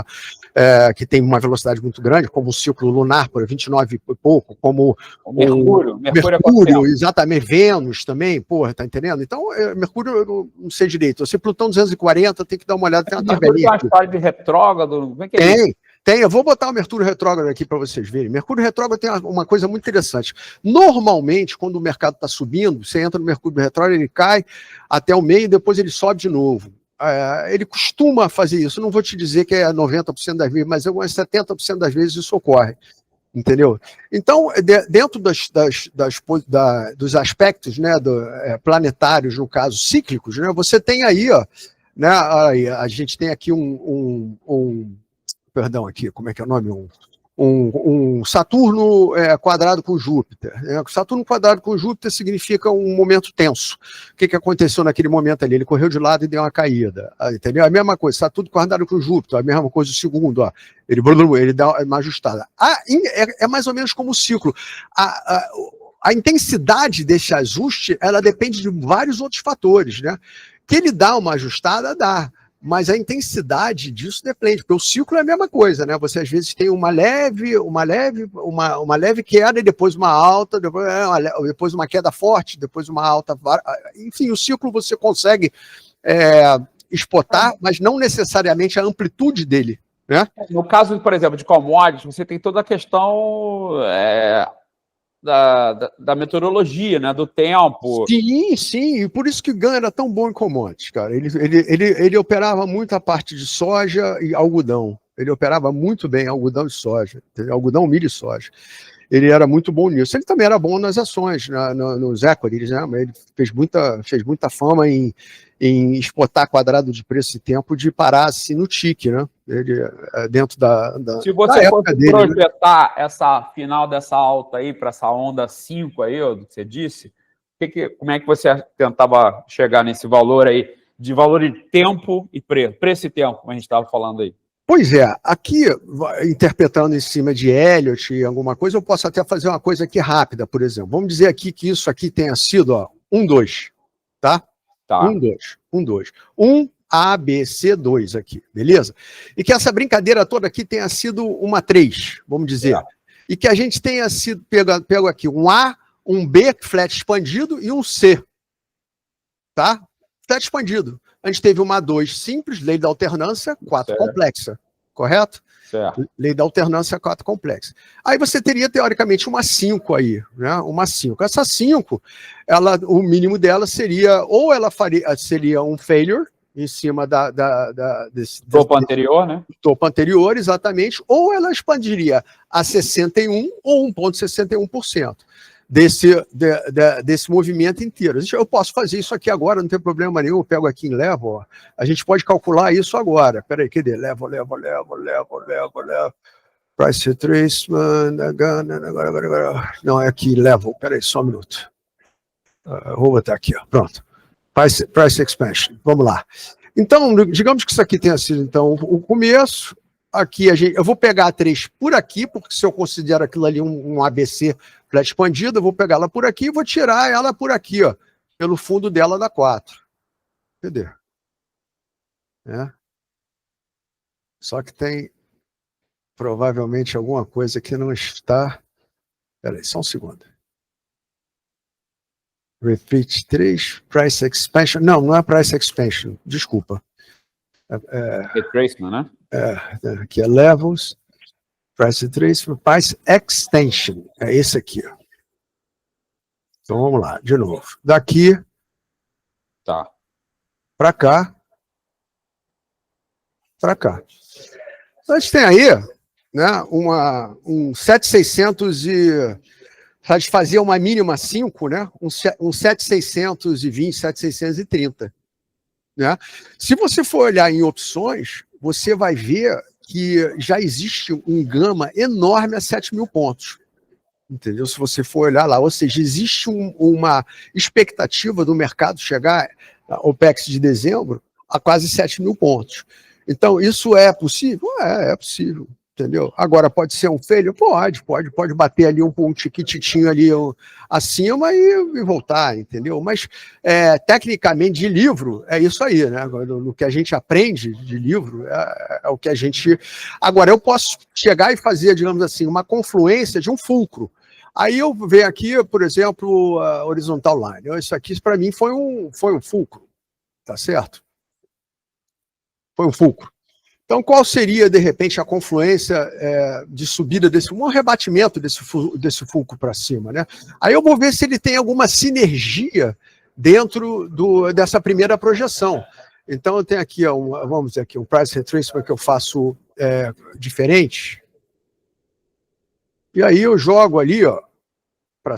que tem uma velocidade muito grande, como o ciclo lunar, por 29 e pouco, como o Mercúrio, exatamente, Vênus também, porra, tá entendendo? Então, Mercúrio, eu não sei direito, se Plutão 240, tem que dar uma olhada, tem uma tabelinha. Tem uma história de retrógrado, como é que é isso? Tem, eu vou botar o Mercúrio retrógrado aqui para vocês verem. Mercúrio retrógrado tem uma coisa muito interessante. Normalmente, quando o mercado está subindo, você entra no Mercúrio retrógrado, ele cai até o meio e depois ele sobe de novo. Ele costuma fazer isso. Não vou te dizer que é 90% das vezes, mas algumas 70% das vezes isso ocorre. Entendeu? Então, dentro dos aspectos, né, planetários, no caso, cíclicos, né, você tem aí, né, a gente tem aqui perdão, aqui, como é que é o nome? Um Saturno quadrado com Júpiter. Saturno quadrado com Júpiter significa um momento tenso. O que aconteceu naquele momento ali? Ele correu de lado e deu uma caída. Entendeu? A mesma coisa, Saturno quadrado com Júpiter, a mesma coisa o segundo. Ele dá uma ajustada. É mais ou menos como o ciclo. A intensidade desse ajuste, ela depende de vários outros fatores, né? Que ele dá uma ajustada, dá. Mas a intensidade disso depende, porque o ciclo é a mesma coisa, né? Você às vezes tem uma leve queda e depois uma alta, depois uma queda forte, depois uma alta. Enfim, o ciclo você consegue exportar, mas não necessariamente a amplitude dele, né? No caso, por exemplo, de commodities, você tem toda a questão da meteorologia, né? Do tempo. Sim, e por isso que GAN era tão bom em commodities, cara. Ele operava muito a parte de soja e algodão. Ele operava muito bem algodão e soja, algodão, milho e soja. Ele era muito bom nisso. Ele também era bom nas ações, nos equities, né? Ele fez muita fama em exportar quadrado de preço e tempo de parar assim no tique, né? Ele, dentro Se você fosse projetar essa final dessa alta aí para essa onda 5 aí, que você disse, como é que você tentava chegar nesse valor aí, de valor de tempo e preço e tempo, como a gente estava falando aí? Pois é, aqui, interpretando em cima de Elliott e alguma coisa, eu posso até fazer uma coisa aqui rápida, por exemplo. Vamos dizer aqui que isso aqui tenha sido, ó, 1, 2, tá? Tá. 1, 2, 1, 2. 1, A, B, C, 2 aqui, beleza? E que essa brincadeira toda aqui tenha sido uma 3, vamos dizer. E que a gente tenha sido, pego aqui um A, um B, flat expandido, e um C, tá? Flat expandido. A gente teve uma 2 simples, lei da alternância, 4 complexa, correto? Certo. Lei da alternância, 4 complexa. Aí você teria, teoricamente, uma 5 aí, né? Uma 5. Essa 5, o mínimo dela seria, ou ela seria um failure, em cima desse topo anterior, né? Topo anterior, exatamente, ou ela expandiria a 61 ou 1,61%. Desse movimento inteiro. Eu posso fazer isso aqui agora, não tem problema nenhum, eu pego aqui em level, ó. A gente pode calcular isso agora. Peraí, cadê? Level. Price retracement, agora. Não, é aqui, level, peraí, só um minuto. Vou botar aqui, ó, pronto. Price expansion, vamos lá. Então, digamos que isso aqui tenha sido, então, o começo. Aqui eu vou pegar a 3 por aqui, porque se eu considero aquilo ali um ABC flat expandido, eu vou pegar ela por aqui e vou tirar ela por aqui, ó, pelo fundo dela da 4. Entendeu? Só que tem provavelmente alguma coisa que não está... Espera aí, só um segundo. Repeat 3, price expansion. Não é price expansion, desculpa. Retracement, né? Aqui é levels, price retracement, price extension. É esse aqui, ó. Então vamos lá, de novo. Daqui para cá, para cá. Então a gente tem aí, né, um 7,600 e a gente fazia uma mínima 5, né? Um 7,620, 7,630. Né? Se você for olhar em opções, você vai ver que já existe um gama enorme a 7.000 pontos. Entendeu? Se você for olhar lá, ou seja, existe uma expectativa do mercado chegar ao PEX de dezembro a quase 7.000 pontos. Então, isso é possível? É possível. Entendeu? Agora, pode ser um failure? Pode bater ali um tiquitinho ali acima e voltar, entendeu? Mas, tecnicamente, de livro, é isso aí, né? No que a gente aprende de livro, é o que a gente... Agora, eu posso chegar e fazer, digamos assim, uma confluência de um fulcro. Aí eu venho aqui, por exemplo, a horizontal line. Isso aqui, para mim, foi um fulcro, tá certo? Foi um fulcro. Então, qual seria, de repente, a confluência de subida um rebatimento desse fulcro para cima, né? Aí eu vou ver se ele tem alguma sinergia dentro dessa primeira projeção. Então, eu tenho aqui, vamos dizer aqui, um price retracement que eu faço diferente. E aí eu jogo ali, ó, para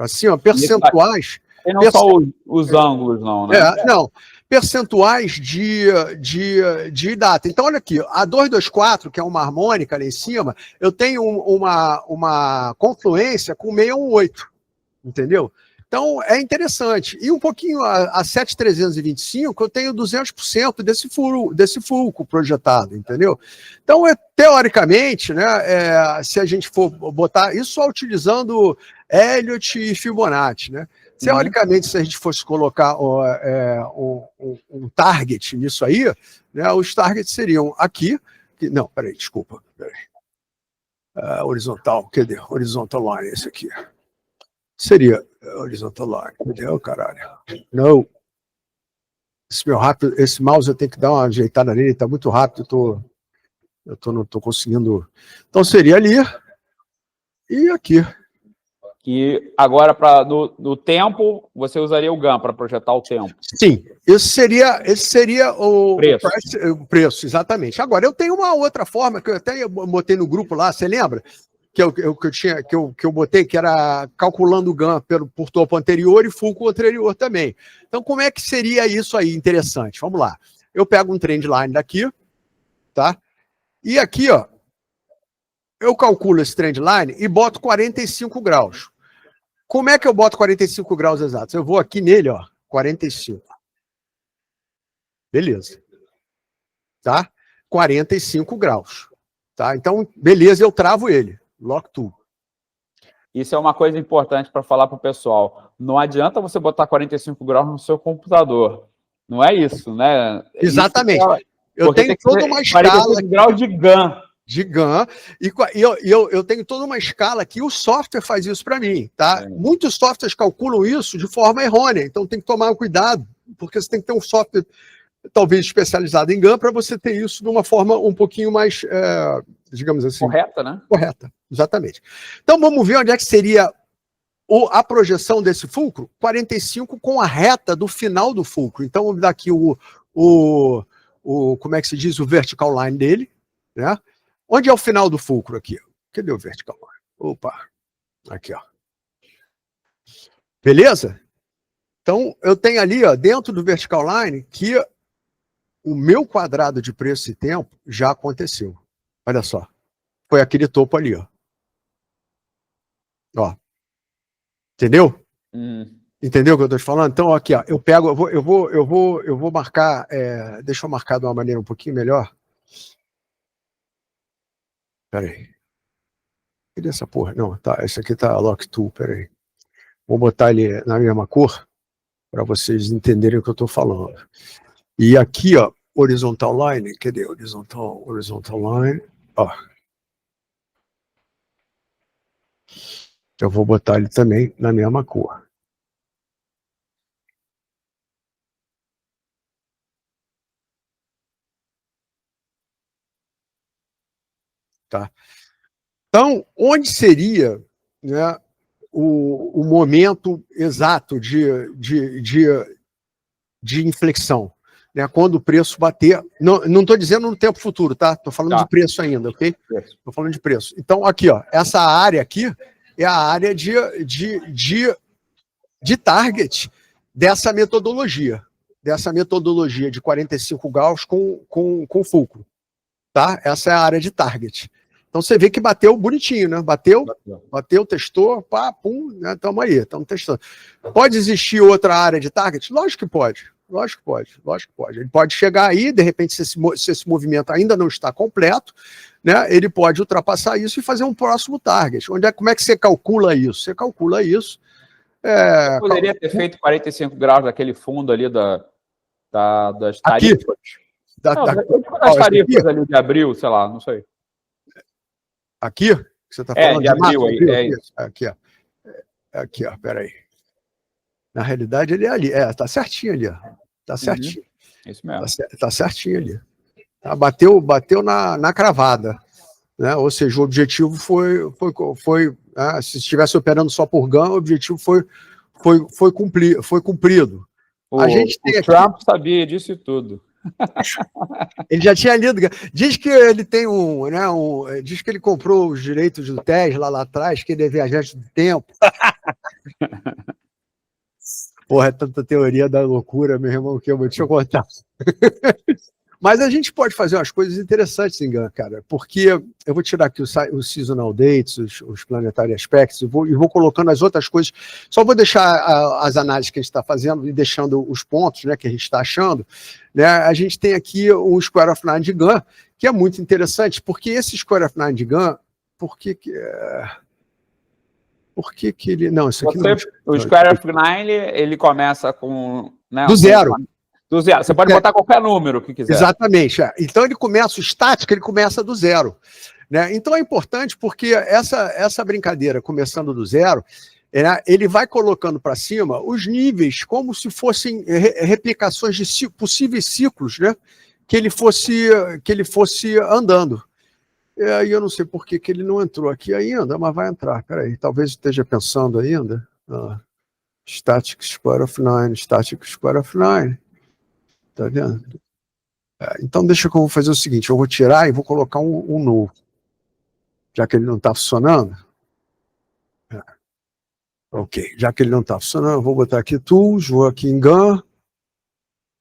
cima, percentuais. E não só os ângulos, não, né? Não. Percentuais de data. Então, olha aqui, a 224, que é uma harmônica ali em cima, eu tenho uma confluência com 618, entendeu? Então, é interessante. E um pouquinho a 7325, eu tenho 200% desse fulcro projetado, entendeu? Então, teoricamente, né, se a gente for botar isso só utilizando Elliott e Fibonacci, né? Teoricamente, se a gente fosse colocar um target nisso aí, né, os targets seriam aqui. Não, peraí, desculpa. Horizontal, cadê? Horizontal line, esse aqui. Seria horizontal line, entendeu, caralho? Não. Esse mouse eu tenho que dar uma ajeitada nele, tá muito rápido, não tô conseguindo. Então seria ali e aqui. E agora, no tempo, você usaria o GAN para projetar o tempo? Sim, esse seria o preço, exatamente. Agora, eu tenho uma outra forma, que eu até botei no grupo lá, você lembra? Que eu botei, que era calculando o GAN por topo anterior e fulcro anterior também. Então, como é que seria isso aí? Interessante. Vamos lá. Eu pego um trend line daqui, tá? E aqui, ó, eu calculo esse trend line e boto 45 graus. Como é que eu boto 45 graus exatos? Eu vou aqui nele, ó, 45. Beleza. tá? 45 graus, tá? Então, beleza, eu travo ele, lock to. Isso é uma coisa importante para falar para o pessoal. Não adianta você botar 45 graus no seu computador. Não é isso, né? Exatamente. Isso eu tenho toda uma escala 45 graus de GAN. De GAN, e eu tenho toda uma escala que o software faz isso para mim, tá? Muitos softwares calculam isso de forma errônea, então tem que tomar cuidado, porque você tem que ter um software talvez especializado em GAN para você ter isso de uma forma um pouquinho mais, digamos assim... Correta, né? Correta, exatamente. Então vamos ver onde é que seria a projeção desse fulcro, 45 com a reta do final do fulcro. Então vamos dar aqui como é que se diz, o vertical line dele, né? Onde é o final do fulcro aqui? Cadê o vertical line? Opa, aqui, ó. Beleza? Então, eu tenho ali, ó, dentro do vertical line, que o meu quadrado de preço e tempo já aconteceu. Olha só. Foi aquele topo ali, ó. Ó. Entendeu? Entendeu o que eu estou te falando? Então, aqui, ó, eu pego, eu vou marcar, deixa eu marcar de uma maneira um pouquinho melhor. Peraí. Cadê essa porra? Não, tá, esse aqui tá lock tool, peraí. Vou botar ele na mesma cor, para vocês entenderem o que eu estou falando. E aqui, ó, horizontal line, cadê? Horizontal line, ó. Eu vou botar ele também na mesma cor. Tá? Então, onde seria, né, o momento exato de inflexão? Né, quando o preço bater... Não estou dizendo no tempo futuro, tá? Estou falando de preço ainda, ok? Estou falando de preço. Então, aqui, ó, essa área aqui é a área de target dessa metodologia de 45 graus com fulcro. Tá? Essa é a área de target. Então você vê que bateu bonitinho, né? Bateu, testou, pá, pum, né? Estamos aí, estamos testando. Pode existir outra área de target? Lógico que pode. Ele pode chegar aí, de repente, se esse movimento ainda não está completo, né? Ele pode ultrapassar isso e fazer um próximo target. Como é que você calcula isso? Você calcula isso. Você poderia ter feito 45 graus daquele fundo ali das tarifas. Das tarifas ali de abril, sei lá, não sei. Aqui? Que você está falando de abril aí. Aqui, ó. Aqui, ó, peraí. Na realidade, ele é ali. Tá certinho ali, ó. Tá certinho. Isso mesmo. Tá certinho ali. Tá, bateu na cravada. Né? Ou seja, o objetivo foi se estivesse operando só por GAN, o objetivo foi cumprido. A gente tem o Trump sabia disso e tudo. Ele já tinha lido. Diz que ele tem diz que ele comprou os direitos do Tesla lá atrás, que ele é viajante do tempo. Porra, é tanta teoria da loucura, meu irmão, que eu vou te contar. Mas a gente pode fazer umas coisas interessantes em GAN, cara, porque eu vou tirar aqui os seasonal dates, os planetary aspects, e vou colocando as outras coisas. Só vou deixar as análises que a gente está fazendo e deixando os pontos, né, que a gente está achando. Né? A gente tem aqui o Square of Nine de GAN, que é muito interessante, porque esse Square of Nine de GAN, por que ele... Não, isso aqui não... O Square of Nine, ele começa com... Né, do zero. Do zero. Você pode botar qualquer número que quiser. Exatamente. Então ele começa, o estático, ele começa do zero. Né? Então é importante porque essa brincadeira começando do zero, ele vai colocando para cima os níveis como se fossem replicações de possíveis ciclos, né? que ele fosse andando. E aí eu não sei por que ele não entrou aqui ainda, mas vai entrar. Peraí, talvez esteja pensando ainda. Static Square of Nine, Static Square of Nine. Tá vendo? Então deixa que eu vou fazer o seguinte, eu vou tirar e vou colocar um novo. Já que ele não está funcionando. Ok, já que ele não está funcionando, eu vou botar aqui Tools, vou aqui em GAN,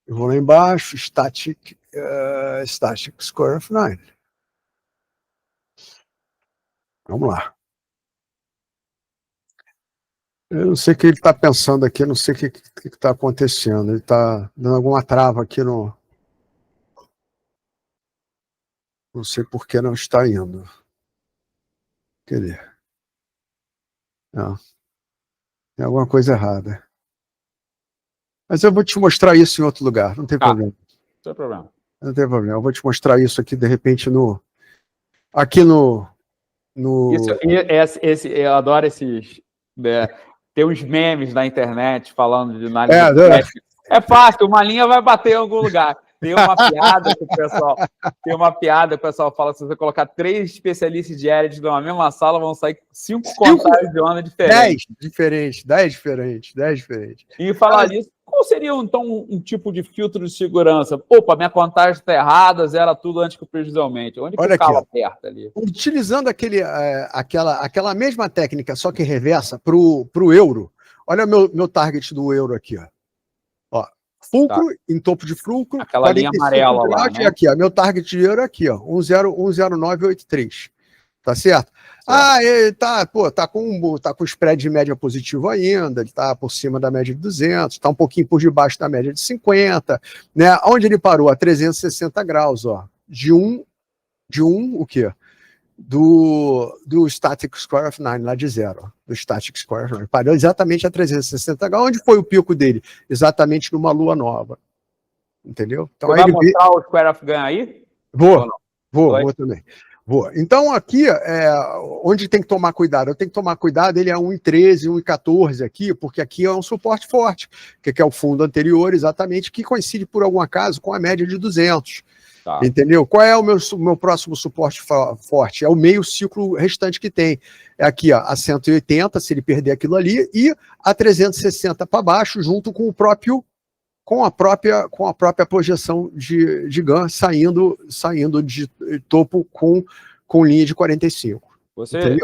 eu vou lá embaixo, Static Square of Nine. Vamos lá. Eu não sei o que ele está pensando aqui, eu não sei o que está acontecendo. Ele está dando alguma trava aqui no... Não sei por que não está indo. Cadê? Não. Tem alguma coisa errada. Mas eu vou te mostrar isso em outro lugar, não tem problema. Não tem problema. Não tem problema. Eu vou te mostrar isso aqui, de repente, aqui no... Eu adoro esses... Tem uns memes na internet falando de análise. É fácil, uma linha vai bater em algum lugar. Tem uma piada que o pessoal fala: se você colocar 3 especialistas de Edit numa mesma sala, vão sair 5 contagens de onda diferentes. 10 diferentes. E falar nisso, qual seria então um tipo de filtro de segurança? Opa, minha contagem está errada, zera tudo antes que o prejuízo aumente. Onde que o calo aperta ali? Utilizando aquela mesma técnica, só que reversa, para o euro. Olha meu target do euro aqui, ó. Fulcro, em topo de fulcro. Aquela linha amarela lá, né? Aqui, ó, meu target de euro aqui, ó, 10983. Tá certo? Ele tá com spread de média positivo ainda, ele tá por cima da média de 200, tá um pouquinho por debaixo da média de 50, né? Onde ele parou? A 360 graus, ó. De um o quê? Do Static Square of 9, lá de 0. Do Static Square of 9. Parou exatamente a 360 graus. Onde foi o pico dele? Exatamente numa lua nova. Entendeu? Então, você vai mostrar o Square of Gun aí? Vou também. Então, aqui, onde tem que tomar cuidado? Eu tenho que tomar cuidado, ele é 1,13, 1,14 aqui, porque aqui é um suporte forte, que é o fundo anterior, exatamente, que coincide, por algum acaso, com a média de 200. Tá. Entendeu? Qual é o meu próximo suporte forte? É o meio ciclo restante que tem. É aqui, ó, a 180, se ele perder aquilo ali, e a 360 para baixo, junto com a própria projeção de GAN saindo de topo com linha de 45. Você tem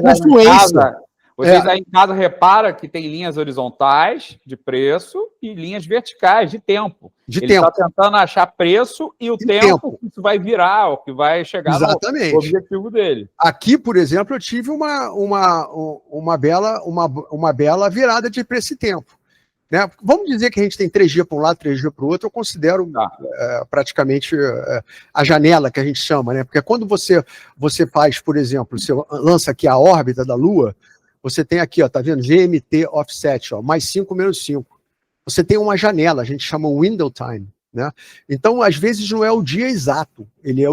confluência. Vocês aí em casa reparam que tem linhas horizontais de preço e linhas verticais de tempo. Ele está tentando achar preço e o tempo que isso vai virar, o que vai chegar no objetivo dele. Aqui, por exemplo, eu tive uma bela virada de preço e tempo. Né? Vamos dizer que a gente tem 3 dias para um lado, 3 dias para o outro, eu considero praticamente a janela que a gente chama, né? Porque quando você faz, por exemplo, você lança aqui a órbita da Lua, você tem aqui, ó, tá vendo? GMT offset, ó, mais 5 menos 5. Você tem uma janela, a gente chama window time, né? Então, às vezes, não é o dia exato, ele é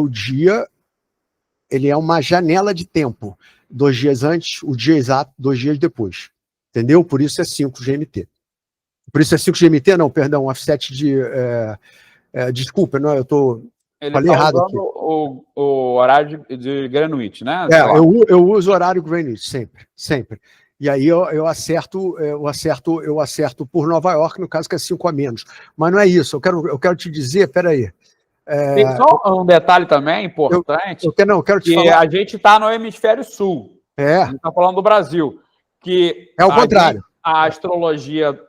uma janela de tempo. 2 dias antes, o dia exato, 2 dias depois. Entendeu? Por isso é 5 GMT. Por isso é 5 GMT, não, perdão, offset de... desculpa, não, falei errado aqui. O horário de Greenwich, né? Eu uso horário Greenwich, sempre. E aí eu acerto por Nova York, no caso que é 5 a menos. Mas não é isso, eu quero te dizer, peraí. Tem só um detalhe também importante, eu quero te falar. A gente está no hemisfério sul, a gente está falando do Brasil, que é o contrário. A astrologia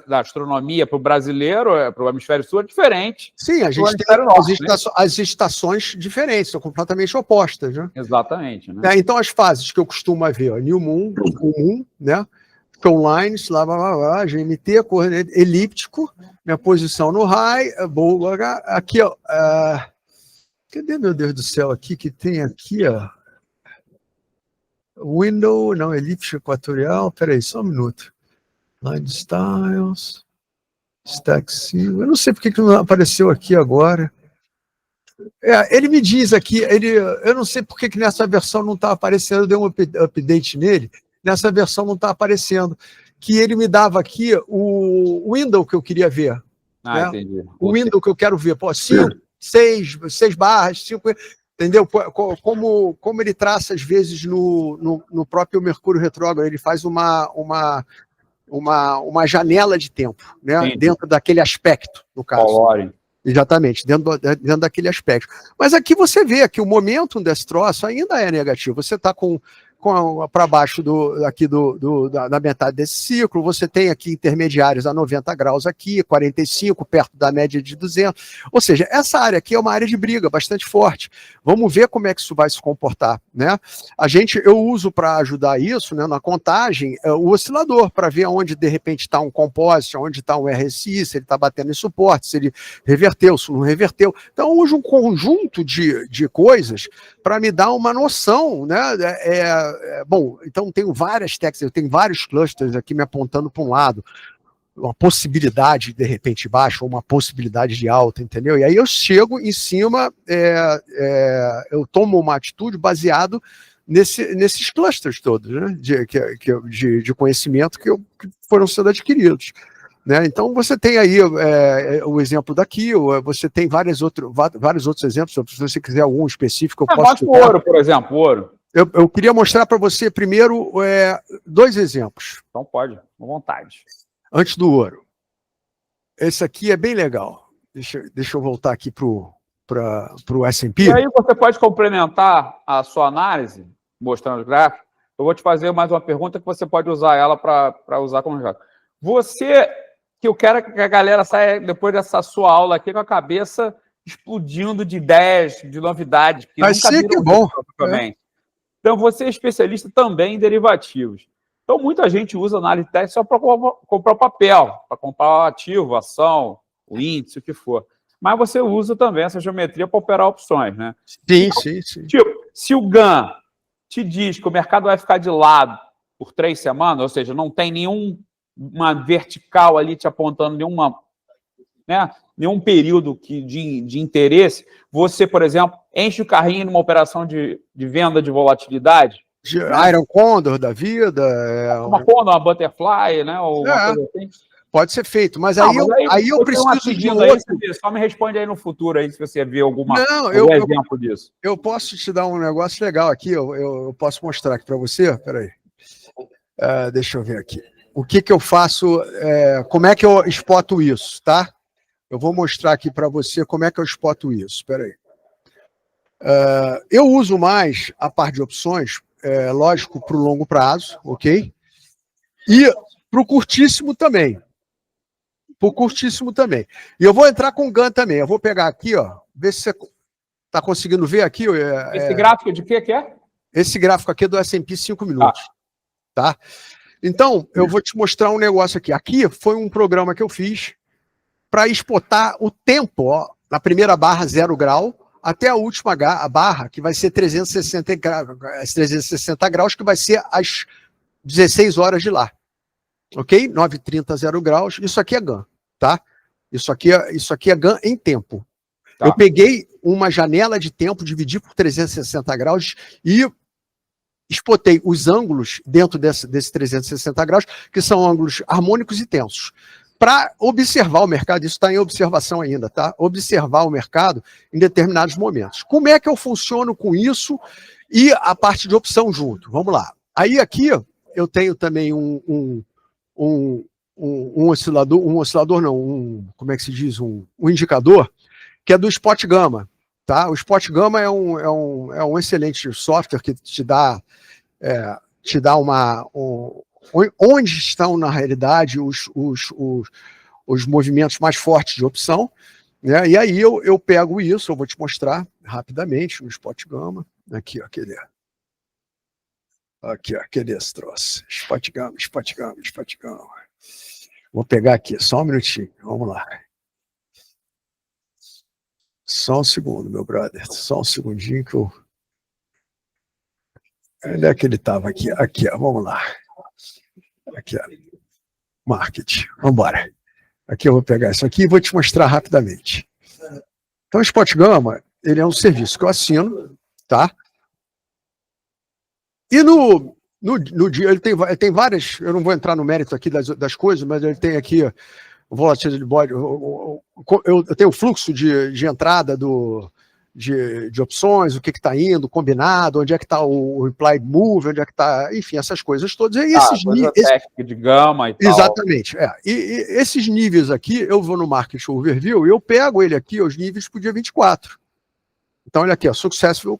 da astronomia para o brasileiro, para o hemisfério sul, é diferente. Sim, a gente tem as estações diferentes, são completamente opostas, né? Exatamente. Né? Então, as fases que eu costumo ver, ó, New Moon, Full Moon, né? Showlines, lá, GMT, coordenada, elíptico, minha posição no high, boa, aqui, ó. Cadê, meu Deus do céu, aqui que tem aqui, ó? Window, não, elipse equatorial, peraí, só um minuto. Line Styles, Stack Seal, eu não sei porque que não apareceu aqui agora. Ele me diz aqui, eu não sei porque que nessa versão não está aparecendo, eu dei um update nele, nessa versão não está aparecendo, que ele me dava aqui o window que eu queria ver. Né? Entendi. O window que eu quero ver, 5, 6 barras, 5... Entendeu? Como ele traça, às vezes, no próprio Mercúrio retrógrado, ele faz uma janela de tempo, né? Dentro daquele aspecto, no caso. Colore. Exatamente, dentro daquele aspecto. Mas aqui você vê que o momento desse troço ainda é negativo. Você está com para baixo aqui da metade desse ciclo, você tem aqui intermediários a 90 graus aqui, 45, perto da média de 200. Ou seja, essa área aqui é uma área de briga bastante forte. Vamos ver como é que isso vai se comportar, né? Eu uso para ajudar isso, né, na contagem, o oscilador, para ver onde de repente está um composite, onde está um RSI, se ele está batendo em suporte, se ele reverteu, se não reverteu. Então, eu uso um conjunto de coisas para me dar uma noção, né? Bom, então tenho várias técnicas, eu tenho vários clusters aqui me apontando para um lado, uma possibilidade de repente baixa ou uma possibilidade de alta, entendeu? E aí eu chego em cima, eu tomo uma atitude baseado nesses clusters todos, né? de conhecimento que foram sendo adquiridos. Né? Então, você tem aí o exemplo daqui, você tem vários outros exemplos, se você quiser algum específico, eu posso... Mostra o ouro, por exemplo, o ouro. Eu queria mostrar para você primeiro 2 exemplos. Então pode, com vontade. Antes do ouro. Esse aqui é bem legal. Deixa eu voltar aqui para o S&P. E aí você pode complementar a sua análise, mostrando os gráficos. Eu vou te fazer mais uma pergunta que você pode usar ela para usar como já. Que eu quero que a galera saia depois dessa sua aula aqui com a cabeça explodindo de ideias, de novidades. Que Vai ser que bom. Então, você é especialista também em derivativos. Então, muita gente usa análise técnica só para comprar papel, para comprar o ativo, a ação, o índice, o que for. Mas você usa também essa geometria para operar opções, né? Sim, então, sim. Tipo, se o GAN te diz que o mercado vai ficar de lado por 3 semanas, ou seja, não tem uma vertical ali te apontando nenhum período de interesse, você, por exemplo, enche o carrinho numa operação de venda de volatilidade. Iron Condor da vida. Uma Condor, uma Butterfly, né? Ou uma coisa assim. Pode ser feito, mas aí eu preciso de outro... Só me responde aí no futuro, aí, se você vê algum exemplo disso. Eu posso te dar um negócio legal aqui, eu posso mostrar aqui para você. Peraí. Deixa eu ver aqui. O que eu faço, como é que eu expoto isso, tá? Eu vou mostrar aqui para você como é que eu expoto isso. Espera aí. Eu uso mais a parte de opções, lógico, para o longo prazo, ok? E para o curtíssimo também. E eu vou entrar com o GAN também. Eu vou pegar aqui, ó, ver se você está conseguindo ver aqui. Esse gráfico de que é? Esse gráfico aqui é do S&P 5 minutos. Tá? Então, eu vou te mostrar um negócio aqui. Aqui foi um programa que eu fiz para exportar o tempo, ó, na primeira barra 0 grau, até a última barra, que vai ser 360 graus, que vai ser às 16 horas de lá. Ok? 9h30, 0 graus. Isso aqui é GAN, tá? Isso aqui é GAN em tempo. Tá. Eu peguei uma janela de tempo, dividi por 360 graus e expotei os ângulos dentro desse 360 graus, que são ângulos harmônicos e tensos, para observar o mercado. Isso está em observação ainda, tá? Observar o mercado em determinados momentos. Como é que eu funciono com isso e a parte de opção junto? Vamos lá. Aí aqui eu tenho também um oscilador não, como é que se diz? Um indicador, que é do Spot Gamma. Tá? O Spot Gamma é um excelente software que te dá onde estão, na realidade, os movimentos mais fortes de opção, né? E aí eu pego isso, eu vou te mostrar rapidamente no Spot Gamma. Aqui, ó, cadê esse troço? Spot Gamma. Vou pegar aqui, só um minutinho, vamos lá. Só um segundo, meu brother. Só um segundinho que eu... Onde é que ele estava aqui? Aqui, ó, vamos lá. Aqui, ó. Market. Vamos embora. Aqui eu vou pegar isso aqui e vou te mostrar rapidamente. Então, o Spot Gamma, ele é um serviço que eu assino, tá? E no dia, ele tem várias... Eu não vou entrar no mérito aqui das coisas, mas ele tem aqui... Volatility body, eu tenho o fluxo de entrada de opções, o que está indo, combinado, onde é que está o implied move, onde é que está, enfim, essas coisas todas. E esses técnica de gama e tal. Exatamente. E esses níveis aqui, eu vou no Market Overview e eu pego ele aqui, os níveis para o dia 24. Então, olha aqui, ó, Successful, eu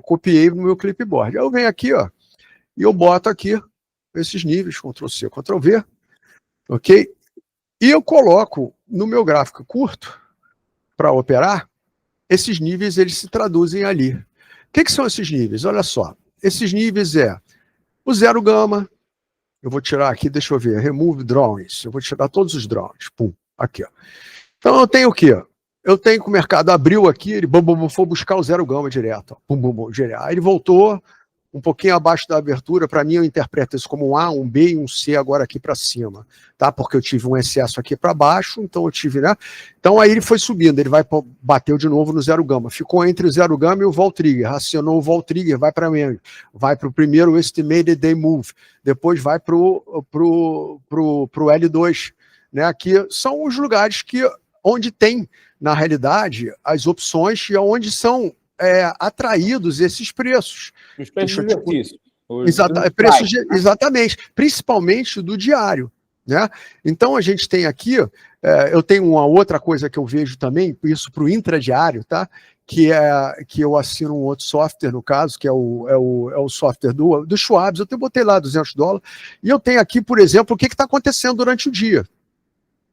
copiei no meu clipboard. Eu venho aqui, ó, e eu boto aqui esses níveis, Ctrl+C, Ctrl+V, ok? E eu coloco no meu gráfico curto, para operar, esses níveis eles se traduzem ali. O que são esses níveis? Olha só, esses níveis o 0 gama, eu vou tirar aqui, deixa eu ver, remove drawings, eu vou tirar todos os drawings, pum, aqui, ó. Então eu tenho o quê? Eu tenho que o mercado abriu aqui, ele foi buscar o 0 gama direto, ó, direto. Aí ele voltou um pouquinho abaixo da abertura, para mim eu interpreto isso como um A, um B e um C agora aqui para cima, tá? Porque eu tive um excesso aqui para baixo, então eu tive, né? Então aí ele foi subindo, ele bateu de novo no 0 gama, ficou entre o 0 gama e o vol trigger, acionou o vol trigger, vai para o primeiro estimated day move, depois vai para o L2, né? Aqui são os lugares onde tem, na realidade, as opções e onde são atraídos esses preços. Os preços de exercício. Exatamente, principalmente do diário, né? Então a gente tem aqui, eu tenho uma outra coisa que eu vejo também, isso para o intradiário, tá? Que eu assino um outro software, no caso, que é o software do Schwab, eu botei lá $200, e eu tenho aqui, por exemplo, o que está acontecendo durante o dia.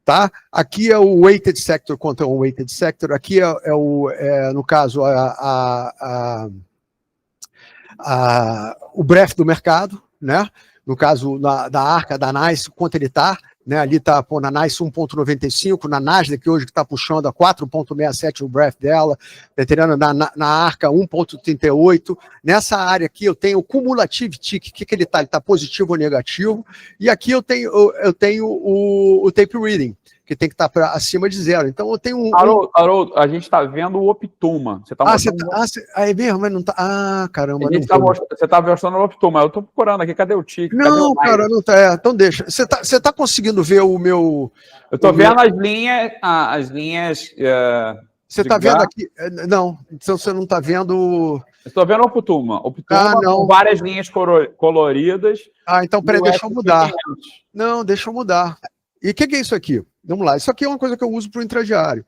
Tá? Aqui é o weighted sector contra o weighted sector, aqui no caso, o breadth do mercado, né? No caso da Arca, da NICE, quanto ele está, né? Ali está na NICE 1,95, na Nasdaq, que hoje está puxando a 4,67 o breadth dela, tá entendendo? Na Arca 1,38. Nessa área aqui eu tenho o cumulative tick, o que ele está? Ele está positivo ou negativo, e aqui eu tenho o tape reading, que tem que estar acima de 0. Então eu tenho Haroldo, a gente está vendo o Optuma. Você está mostrando... é mesmo, mas não está... Ah, caramba. Você está mostrando o Optuma. Eu estou procurando aqui, cadê o tick? Não, cara, não está. Então deixa. Você tá conseguindo ver o meu... Eu estou vendo as linhas... Você está vendo aqui? Não, então você não está vendo... Estou vendo o Optuma. Com várias linhas coloridas. Então peraí, deixa eu mudar. Não, deixa eu mudar. E o que é isso aqui? Vamos lá, isso aqui é uma coisa que eu uso para o intradiário,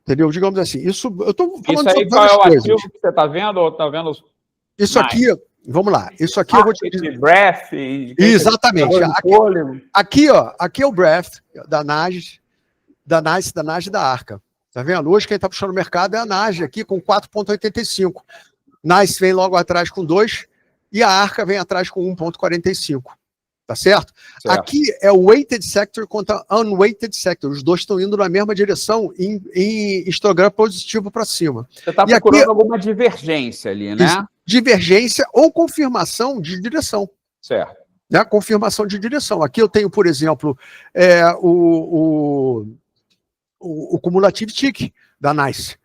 entendeu? Digamos assim, eu estou falando isso aí, qual é o ativo que você está vendo? Ou está vendo isso aqui, vamos lá, isso aqui eu vou te dizer. Breath, exatamente. Aqui é o breath da NASD, da NICE e da Arca. Tá vendo? Hoje quem está puxando o mercado é a NASD aqui com 4,85. NICE vem logo atrás com 2 e a Arca vem atrás com 1,45. Tá certo? Aqui é o weighted sector contra unweighted sector. Os dois estão indo na mesma direção em histograma positivo para cima. Você está procurando alguma divergência ali, né? Divergência ou confirmação de direção. Certo. Né? Confirmação de direção. Aqui eu tenho, por exemplo, o cumulative tick da NICE.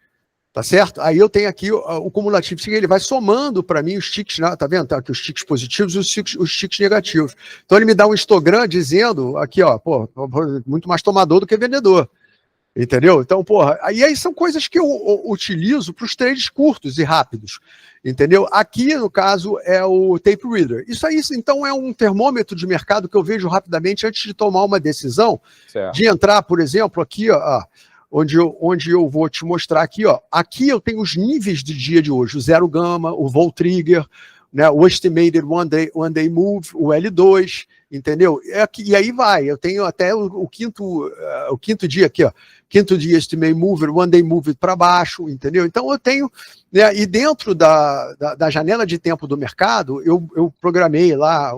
Tá certo? Aí eu tenho aqui o cumulativo, ele vai somando para mim os ticks, né? Tá vendo? Tá aqui os ticks positivos e os ticks negativos. Então ele me dá um histogram dizendo aqui, ó, pô, muito mais tomador do que vendedor. Entendeu? Então, porra, aí são coisas que eu utilizo para os trades curtos e rápidos. Entendeu? Aqui, no caso, é o tape reader. Isso aí, então, é um termômetro de mercado que eu vejo rapidamente antes de tomar uma decisão, de entrar, por exemplo, aqui, ó, onde eu vou te mostrar aqui, ó. Aqui eu tenho os níveis de dia de hoje, o 0 gama, o vol trigger, né, o estimated one day move, o L2, entendeu? E aí vai, eu tenho até o quinto dia aqui, ó. Quinto dia estimated mover, one day move para baixo, entendeu? Então eu tenho, né, e dentro da janela de tempo do mercado, eu programei lá,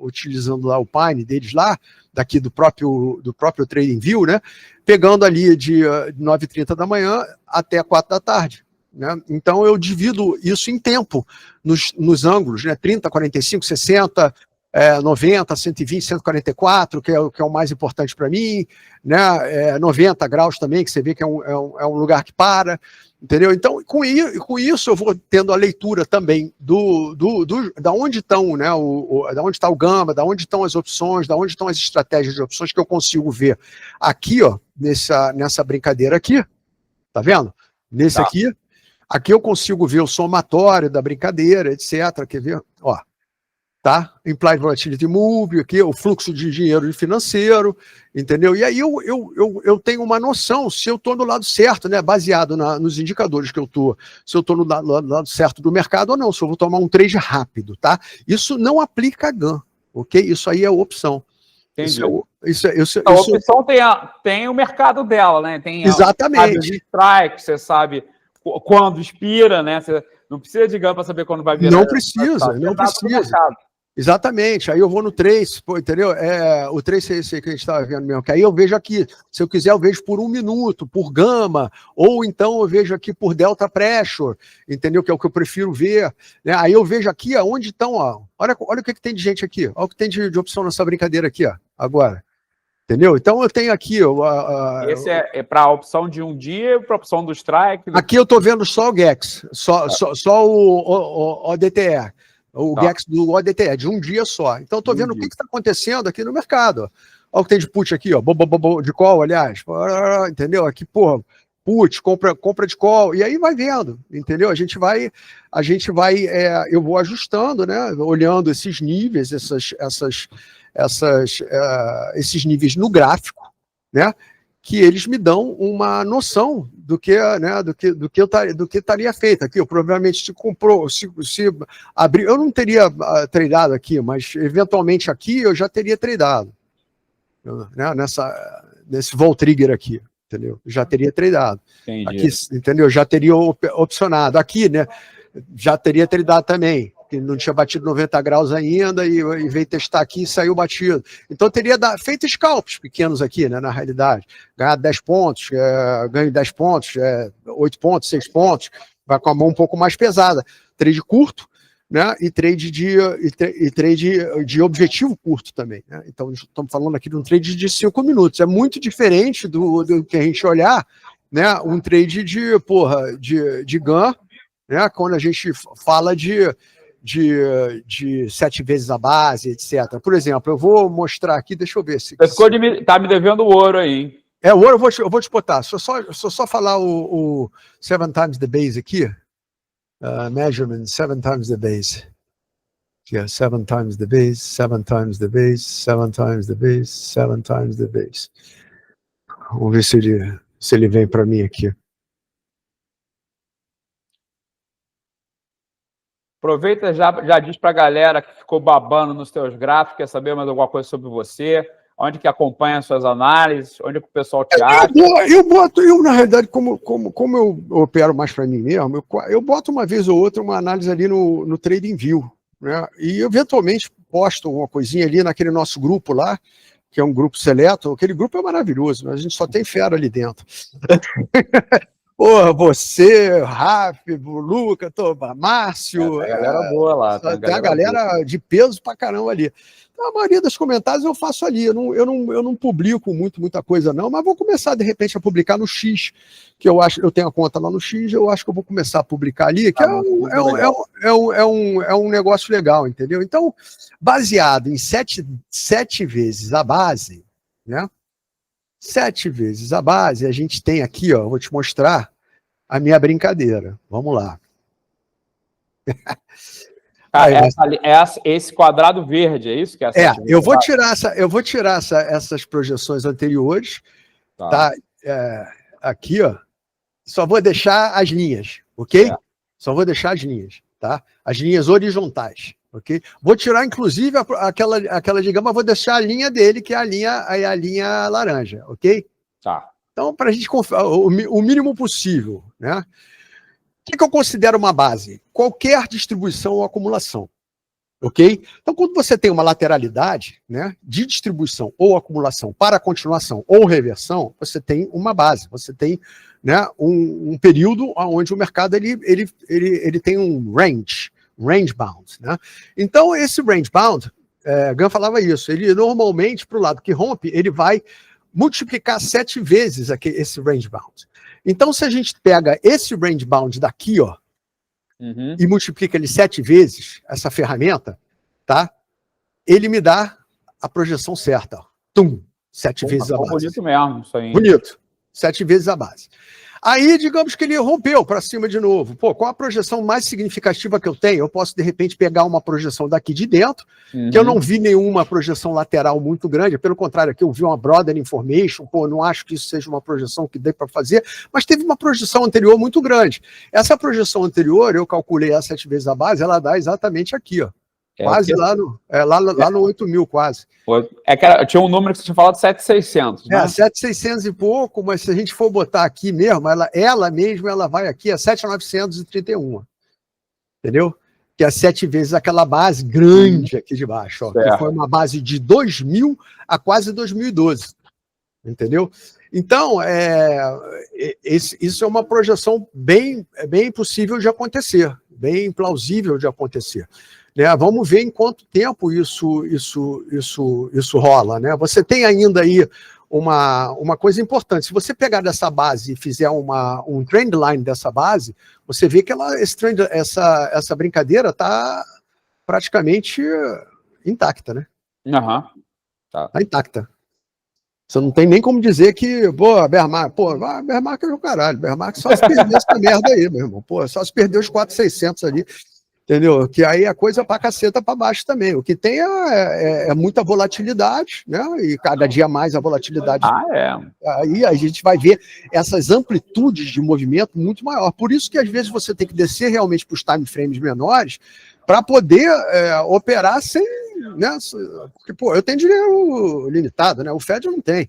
utilizando lá o Pine deles lá, daqui do próprio TradingView, né? Pegando ali de 9h30 da manhã até 4 da tarde. Né? Então eu divido isso em tempo, nos ângulos, né? 30, 45, 60, 90, 120, 144, que é o mais importante para mim, né? 90 graus também, que você vê que é um lugar que para, entendeu? Então, com isso eu vou tendo a leitura também da onde estão, né? Da onde está o gama, da onde estão as opções, da onde estão as estratégias de opções que eu consigo ver aqui, ó, nessa brincadeira aqui, tá vendo? Nesse aqui eu consigo ver o somatório da brincadeira, etc. Quer ver? Ó. tá? Implied Volatility Move, aqui, o fluxo de dinheiro financeiro, entendeu? E aí eu tenho uma noção se eu estou no lado certo, né? Baseado nos indicadores que eu estou, se eu estou no lado certo do mercado ou não, se eu vou tomar um trade rápido, tá? Isso não aplica a GAN, ok? Isso aí é opção. Entendi. A opção tem o mercado dela, né? Tem exatamente. Strike, você sabe quando expira, né? Você não precisa de GAN para saber quando vai virar. Não precisa. Exatamente. Aí eu vou no Trace, entendeu? O Trace é esse aí que a gente estava vendo mesmo. Que aí eu vejo aqui, se eu quiser, eu vejo por 1 minuto, por gama, ou então eu vejo aqui por delta pressure, entendeu? Que é o que eu prefiro ver. Né? Aí eu vejo aqui onde estão, ó. Olha o que tem de gente aqui. Olha o que tem de opção nessa brincadeira aqui, ó. Agora. Entendeu? Então eu tenho aqui. Esse é para a opção de um dia, para a opção do strike. Aqui eu estou vendo só o GEX, só o ODTE. O GEX do ODTE, de um dia só. Então eu estou vendo o que está acontecendo aqui no mercado. Olha o que tem de put aqui, ó. De call, aliás. Entendeu? Aqui, porra, put, compra de call. E aí vai vendo, entendeu? A gente vai eu vou ajustando, né? Olhando esses níveis, esses níveis no gráfico, né, que eles me dão uma noção do que estaria feito aqui. Eu provavelmente se abrir, eu não teria tradado aqui, mas eventualmente aqui eu já teria tradado, né, nesse vol trigger aqui, entendeu? Já teria tradado. Aqui, entendeu? Já teria opcionado aqui, né? Já teria tradado também, que não tinha batido 90 graus ainda, e veio testar aqui e saiu batido. Então teria feito scalps pequenos aqui, né, na realidade. Ganhado 10 pontos, ganho 10 pontos, 8 pontos, 6 pontos, vai com a mão um pouco mais pesada. Trade curto, né, e trade de objetivo curto também. Né? Então estamos falando aqui de um trade de 5 minutos. É muito diferente do que a gente olhar, né, um trade de GAN, né, quando a gente fala de 7 vezes a base, etc. Por exemplo, eu vou mostrar aqui, deixa eu ver se... Você tá me devendo o ouro aí, hein? O ouro eu vou te botar. Se eu só falar o 7 times the base aqui, measurement, 7 times the base. 7 times the base, 7 times the base, 7 times the base, 7 times the base. Vamos ver se ele vem para mim aqui. Aproveita e já diz para a galera que ficou babando nos teus gráficos, quer saber mais alguma coisa sobre você, onde que acompanha as suas análises, onde que o pessoal te acha. Eu na realidade, como eu opero mais para mim mesmo, eu boto uma vez ou outra uma análise ali no TradingView, né? E eventualmente posto uma coisinha ali naquele nosso grupo lá, que é um grupo seleto. Aquele grupo é maravilhoso, mas a gente só tem fera ali dentro. Porra, você, Rafa, Luca, Márcio. Tem a galera boa lá. Tem a galera de peso pra caramba ali. Então, a maioria dos comentários eu faço ali. Eu não publico muita coisa, não, mas vou começar, de repente, a publicar no X, que eu tenho a conta lá no X, eu acho que eu vou começar a publicar ali, que é um negócio legal, entendeu? Então, baseado em 7 vezes a base, né? 7 vezes a base, a gente tem aqui, ó, vou te mostrar a minha brincadeira. Vamos lá. Esse quadrado verde, é isso? Que eu vou tirar essas projeções anteriores, tá? Aqui, ó, só vou deixar as linhas, ok? Só vou deixar as linhas, tá? As linhas horizontais. Okay? Vou tirar, inclusive, aquela de gama, vou deixar a linha dele, que é a linha laranja, ok? Tá. Então, para a gente o mínimo possível, né? O que eu considero uma base? Qualquer distribuição ou acumulação, ok? Então, quando você tem uma lateralidade, né, de distribuição ou acumulação para continuação ou reversão, você tem uma base, você tem, né, um período onde o mercado ele tem um range bound, né? Então, esse range bound, Gunn falava isso, ele normalmente, para o lado que rompe, ele vai multiplicar 7 vezes esse range bound. Então, se a gente pega esse range bound daqui, ó, e multiplica ele 7 vezes, essa ferramenta, tá? Ele me dá a projeção certa, ó. 7 vezes a base. Bonito mesmo, isso aí. Bonito, 7 vezes a base. Aí, digamos que ele rompeu para cima de novo. Pô, qual a projeção mais significativa que eu tenho? Eu posso, de repente, pegar uma projeção daqui de dentro, que eu não vi nenhuma projeção lateral muito grande, pelo contrário, aqui eu vi uma Broader Information, pô, não acho que isso seja uma projeção que dê para fazer, mas teve uma projeção anterior muito grande. Essa projeção anterior, eu calculei a 7 vezes a base, ela dá exatamente aqui, ó. Quase lá no 8.000, quase. Tinha um número que você tinha falado, 7.600, né? 7.600 e pouco, mas se a gente for botar aqui mesmo, ela mesma, ela vai aqui a 7.931. Entendeu? Que é 7 vezes aquela base grande aqui de baixo, ó, que foi uma base de 2000 a quase 2012. Entendeu? Então, isso é uma projeção bem possível de acontecer, bem plausível de acontecer. Né? Vamos ver em quanto tempo isso rola. Né? Você tem ainda aí uma coisa importante. Se você pegar dessa base e fizer um trendline dessa base, você vê que essa brincadeira está praticamente intacta. Né? Tá intacta. Você não tem nem como dizer que, bear market é o caralho. Bear market só se perder essa merda aí, meu irmão. Pô, só se perder os 4.600 ali. Entendeu? Que aí a coisa pra caceta pra baixo também. O que tem é muita volatilidade, né? E cada dia mais a volatilidade. Aí a gente vai ver essas amplitudes de movimento muito maior. Por isso que às vezes você tem que descer realmente para os time frames menores para poder operar sem, né? Porque, pô, eu tenho dinheiro limitado, né? O Fed não tem.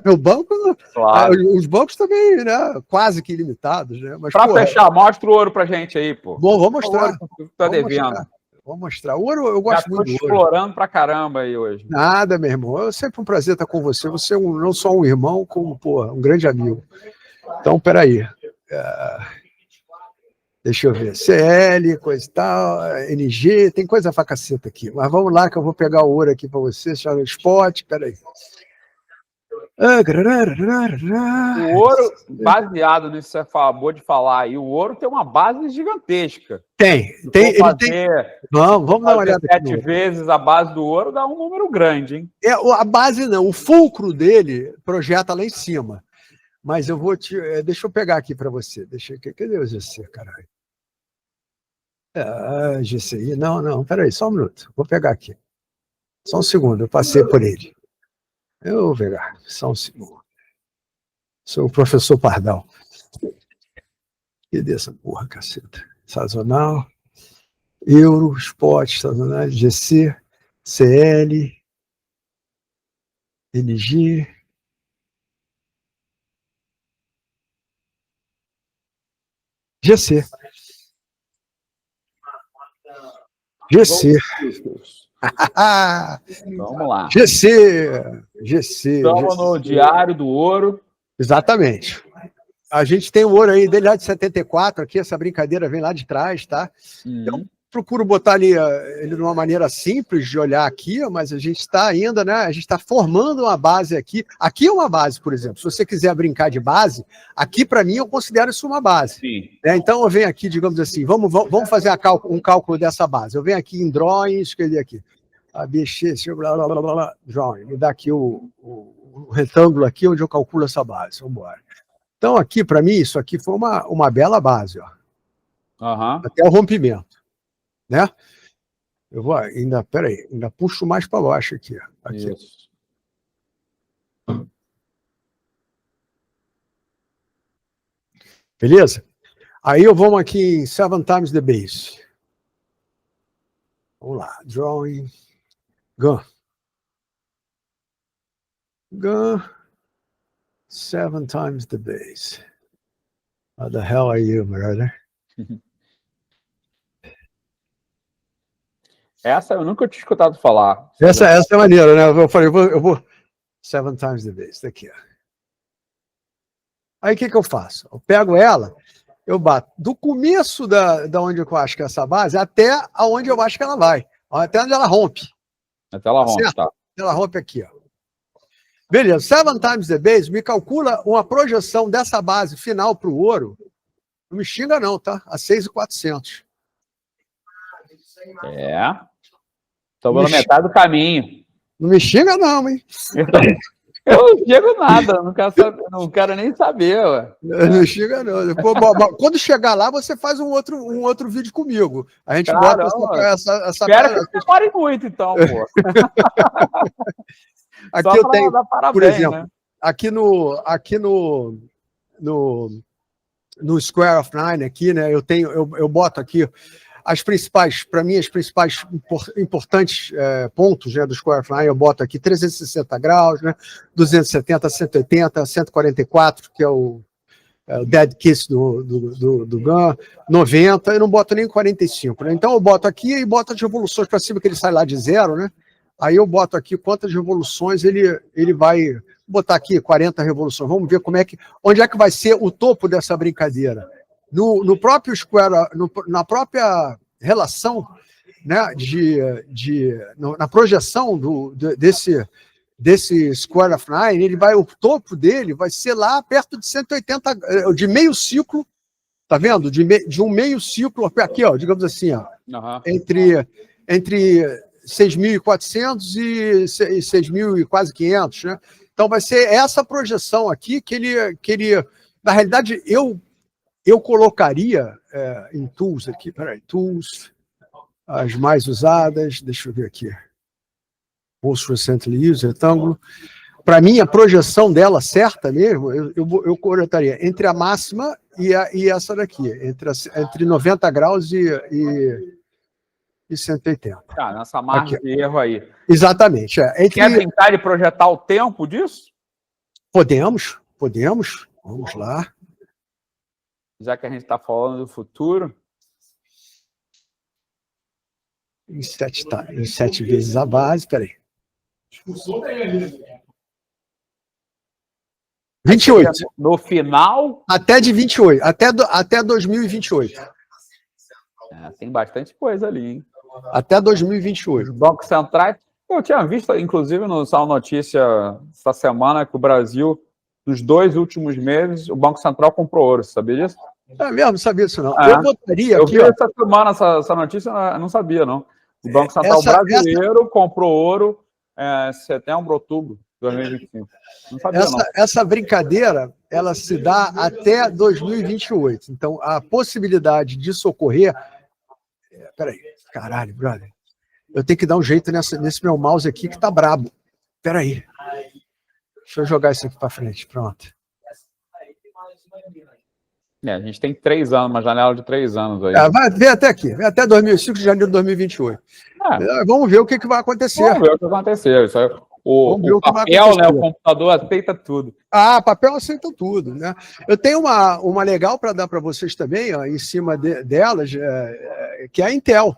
O banco, claro. Os bancos também, né? Quase que ilimitados, né? Para fechar, mostra o ouro pra gente aí, pô. Bom, vou mostrar. Tá devendo. Vou mostrar. O ouro, eu gosto muito do ouro. Explorando pra caramba aí hoje. Nada, meu irmão. É sempre um prazer estar com você. Você é não só um irmão, como, pô, um grande amigo. Então, peraí. Deixa eu ver. CL, coisa e tal, NG, tem coisa pra caceta aqui. Mas vamos lá que eu vou pegar o ouro aqui pra você. Chama Spot, peraí. O ouro, baseado nisso que você acabou de falar aí, o ouro tem uma base gigantesca. Tem. Vamos dar uma olhada aqui. 7 vezes a base do ouro dá um número grande, hein? A base não, o fulcro dele projeta lá em cima. Mas eu vou deixa eu pegar aqui para você. Cadê o GC, caralho? GCI, não, peraí, só um minuto. Vou pegar aqui. Só um segundo, eu passei por ele. Eu vou pegar, só um segundo. Sou o professor Pardal. Cadê essa porra, caceta? Sazonal, Euro, Spot, sazonal, GC, CL, NG. GC. Vamos lá. GC. Estamos no Diário do Ouro. Exatamente. A gente tem o ouro aí dele lá de 74, aqui, essa brincadeira vem lá de trás, tá? Eu procuro botar ali ele de uma maneira simples de olhar aqui, mas a gente está ainda, né? A gente está formando uma base aqui. Aqui é uma base, por exemplo. Se você quiser brincar de base, aqui para mim eu considero isso uma base. Sim. Então eu venho aqui, digamos assim, vamos fazer um cálculo dessa base. Eu venho aqui em drawings, quer dizer aqui, ABC, drawing, me dá aqui o retângulo aqui onde eu calculo essa base. Vamos embora. Então aqui para mim isso aqui foi uma bela base, ó. Até o rompimento. Né? Eu vou ainda puxo mais para baixo aqui. Isso. Beleza? Aí eu vou aqui em 7 times the base. Vamos lá, drawing, gun, 7 times the base. What the hell are you, brother? Essa eu nunca tinha escutado falar. Essa é maneira, né? Eu falei, eu vou 7 times the base, daqui. Aí o que eu faço? Eu pego ela, eu bato do começo da onde eu acho que é essa base até aonde eu acho que ela vai. Até onde ela rompe. Até ela rompe, tá? Ela rompe aqui, ó. Beleza, 7 times the base me calcula uma projeção dessa base final para o ouro. Não me xinga não, tá? A 6.400. Estou pela metade do caminho. Não me xinga não, hein? Eu não chego nada, não quero nem saber. Ué. Não chega, não. Depois, quando chegar lá, você faz um outro vídeo comigo. A gente bota essa espero que você demore muito, então, pô. Aqui só eu tenho, parabéns, por exemplo, né? aqui no Square of Nine, aqui, né? Eu boto aqui para mim, as principais importantes pontos, né, do Square of Nine, eu boto aqui 360 graus, né, 270, 180, 144, que é o Dead Kiss do Gun, 90, eu não boto nem 45, né? Então eu boto aqui e boto as revoluções para cima, que ele sai lá de zero, né? Aí eu boto aqui quantas revoluções ele vai botar aqui, 40 revoluções. Vamos ver onde é que vai ser o topo dessa brincadeira. No próprio Square, na própria relação, né, na projeção desse Square of Nine, o topo dele vai ser lá perto de 180, de meio ciclo, tá vendo? De um meio ciclo, aqui, ó, digamos assim, ó, entre 6.400 e 6.000 e quase 500, né? Então vai ser essa projeção aqui que ele na realidade, eu colocaria em tools aqui, peraí, tools, as mais usadas, deixa eu ver aqui, most recently used, retângulo. Para mim, a projeção dela certa mesmo, eu colocaria entre a máxima e essa daqui, entre 90 graus e 180. Tá, nessa margem de erro aí. Exatamente. Quer tentar de projetar o tempo disso? Podemos. Vamos lá. Já que a gente está falando do futuro. Em 7 vezes a base, peraí. 28. No final? Até de 28. Até 2028. Tem bastante coisa ali, hein? Até 2028. Os bancos centrais. Eu tinha visto, inclusive, no Sal Notícia essa semana, que o Brasil, nos 2 últimos meses, o Banco Central comprou ouro. Você sabia disso? É mesmo, não sabia disso, não. Eu botaria aqui. Eu vi ó, essa semana essa notícia, eu não sabia, não. O Banco Central brasileiro comprou ouro setembro, outubro de 2025. Não sabia, não. Essa brincadeira, ela se dá até 2028. Então, a possibilidade disso ocorrer. Peraí, caralho, brother. Eu tenho que dar um jeito nesse meu mouse aqui que tá brabo. Peraí. Deixa eu jogar isso aqui para frente. Pronto. A gente tem 3 anos, uma janela de 3 anos aí. Vai ver até aqui, vai até 2005 de janeiro de 2028. Vamos ver o que vai acontecer. Vamos ver o que vai acontecer. Isso aí, o papel, né, o computador aceita tudo. Papel aceita tudo, né? Eu tenho uma legal para dar para vocês também, ó, em cima delas, que é a Intel.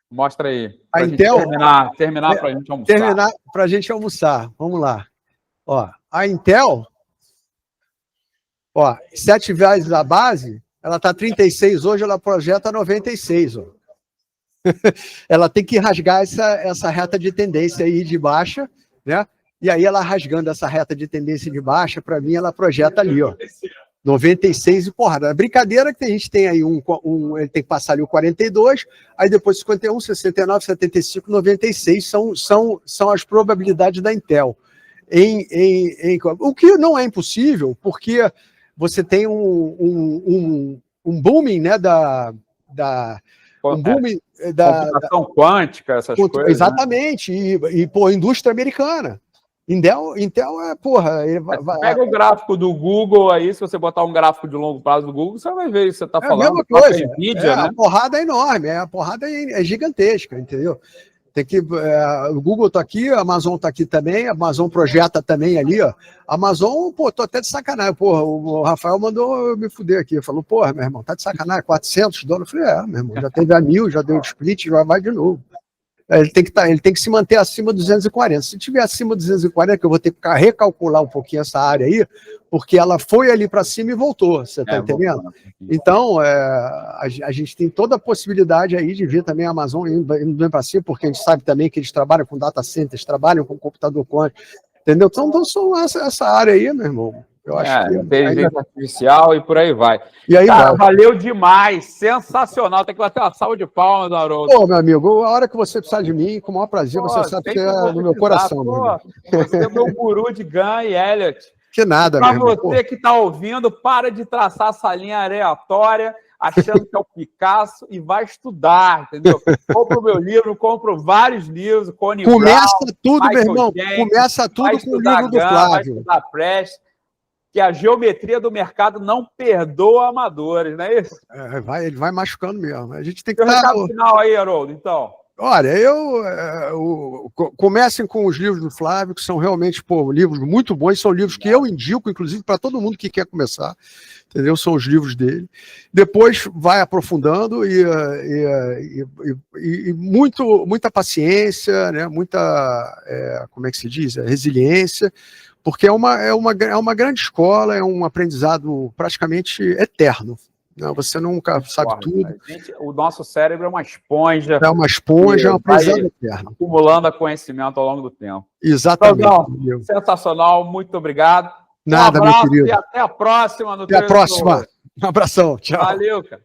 Mostra aí. A Intel. Terminar para a gente almoçar. Terminar para a gente almoçar. Vamos lá. Ó, a Intel. 7 vezes a base, ela está 36 hoje, ela projeta 96. Ó. Ela tem que rasgar essa reta de tendência aí de baixa, né? E aí ela rasgando essa reta de tendência de baixa, para mim ela projeta ali, ó, 96 e porrada. A brincadeira é que a gente tem aí ele tem que passar ali o 42, aí depois 51, 69, 75, 96 são as probabilidades da Intel. O que não é impossível, porque você tem um booming, né, computação quântica, essas coisas. Exatamente, né? E indústria americana. Intel pega o gráfico do Google aí, se você botar um gráfico de longo prazo do Google, você vai ver isso que você está falando. É a mesma coisa. Nvidia, né? A porrada é enorme, a porrada é gigantesca, entendeu? O Google está aqui, a Amazon está aqui também, a Amazon projeta também ali, ó. A Amazon, tô até de sacanagem, o Rafael mandou eu me fuder aqui, falou, meu irmão, tá de sacanagem, $400? Eu falei, meu irmão, já teve a 1.000, já deu o split, já vai de novo. Ele tem que se manter acima de 240. Se tiver acima de 240, que eu vou ter que recalcular um pouquinho essa área aí, porque ela foi ali para cima e voltou, você está entendendo? Então, a gente tem toda a possibilidade aí de ver também a Amazon indo para cima, porque a gente sabe também que eles trabalham com data centers, trabalham com computador quântico, entendeu? Então são essa área aí, meu irmão. Eu acho que inteligência artificial e por aí vai. E aí, cara, valeu demais, sensacional. Tem que bater uma salva de palmas, Haroldo. Pô, meu amigo, a hora que você precisar de mim, com o maior prazer, você sabe que é no meu coração. Pô, você é meu guru de Gunn e Elliot. Que nada, Para meu irmão. você que está ouvindo, para de traçar essa linha aleatória, achando que é o Picasso, e vai estudar, entendeu? Compro o meu livro, compro vários livros, Cone Começa Brown, tudo, Michael meu irmão. James, Começa tudo com o livro do Gunn, Flávio. vai estudar Prestes, que a geometria do mercado não perdoa amadores, não é isso? Ele vai machucando mesmo. A gente tem que Tem um recado final aí, Haroldo, então. Olha, comecem com os livros do Flávio, que são realmente livros muito bons, são livros que eu indico, inclusive, para todo mundo que quer começar, entendeu? São os livros dele. Depois vai aprofundando e muita paciência, né? Muita, como é que se diz? Resiliência, porque é uma grande escola, é um aprendizado praticamente eterno. Não, você nunca sabe tudo. O nosso cérebro é uma esponja. É uma esponja, é um aprendizado eterno. Acumulando conhecimento ao longo do tempo. Exatamente. Então, sensacional, muito obrigado. Nada, um abraço, meu querido. E até a próxima. Até a próxima. Um abração. Tchau. Valeu, cara.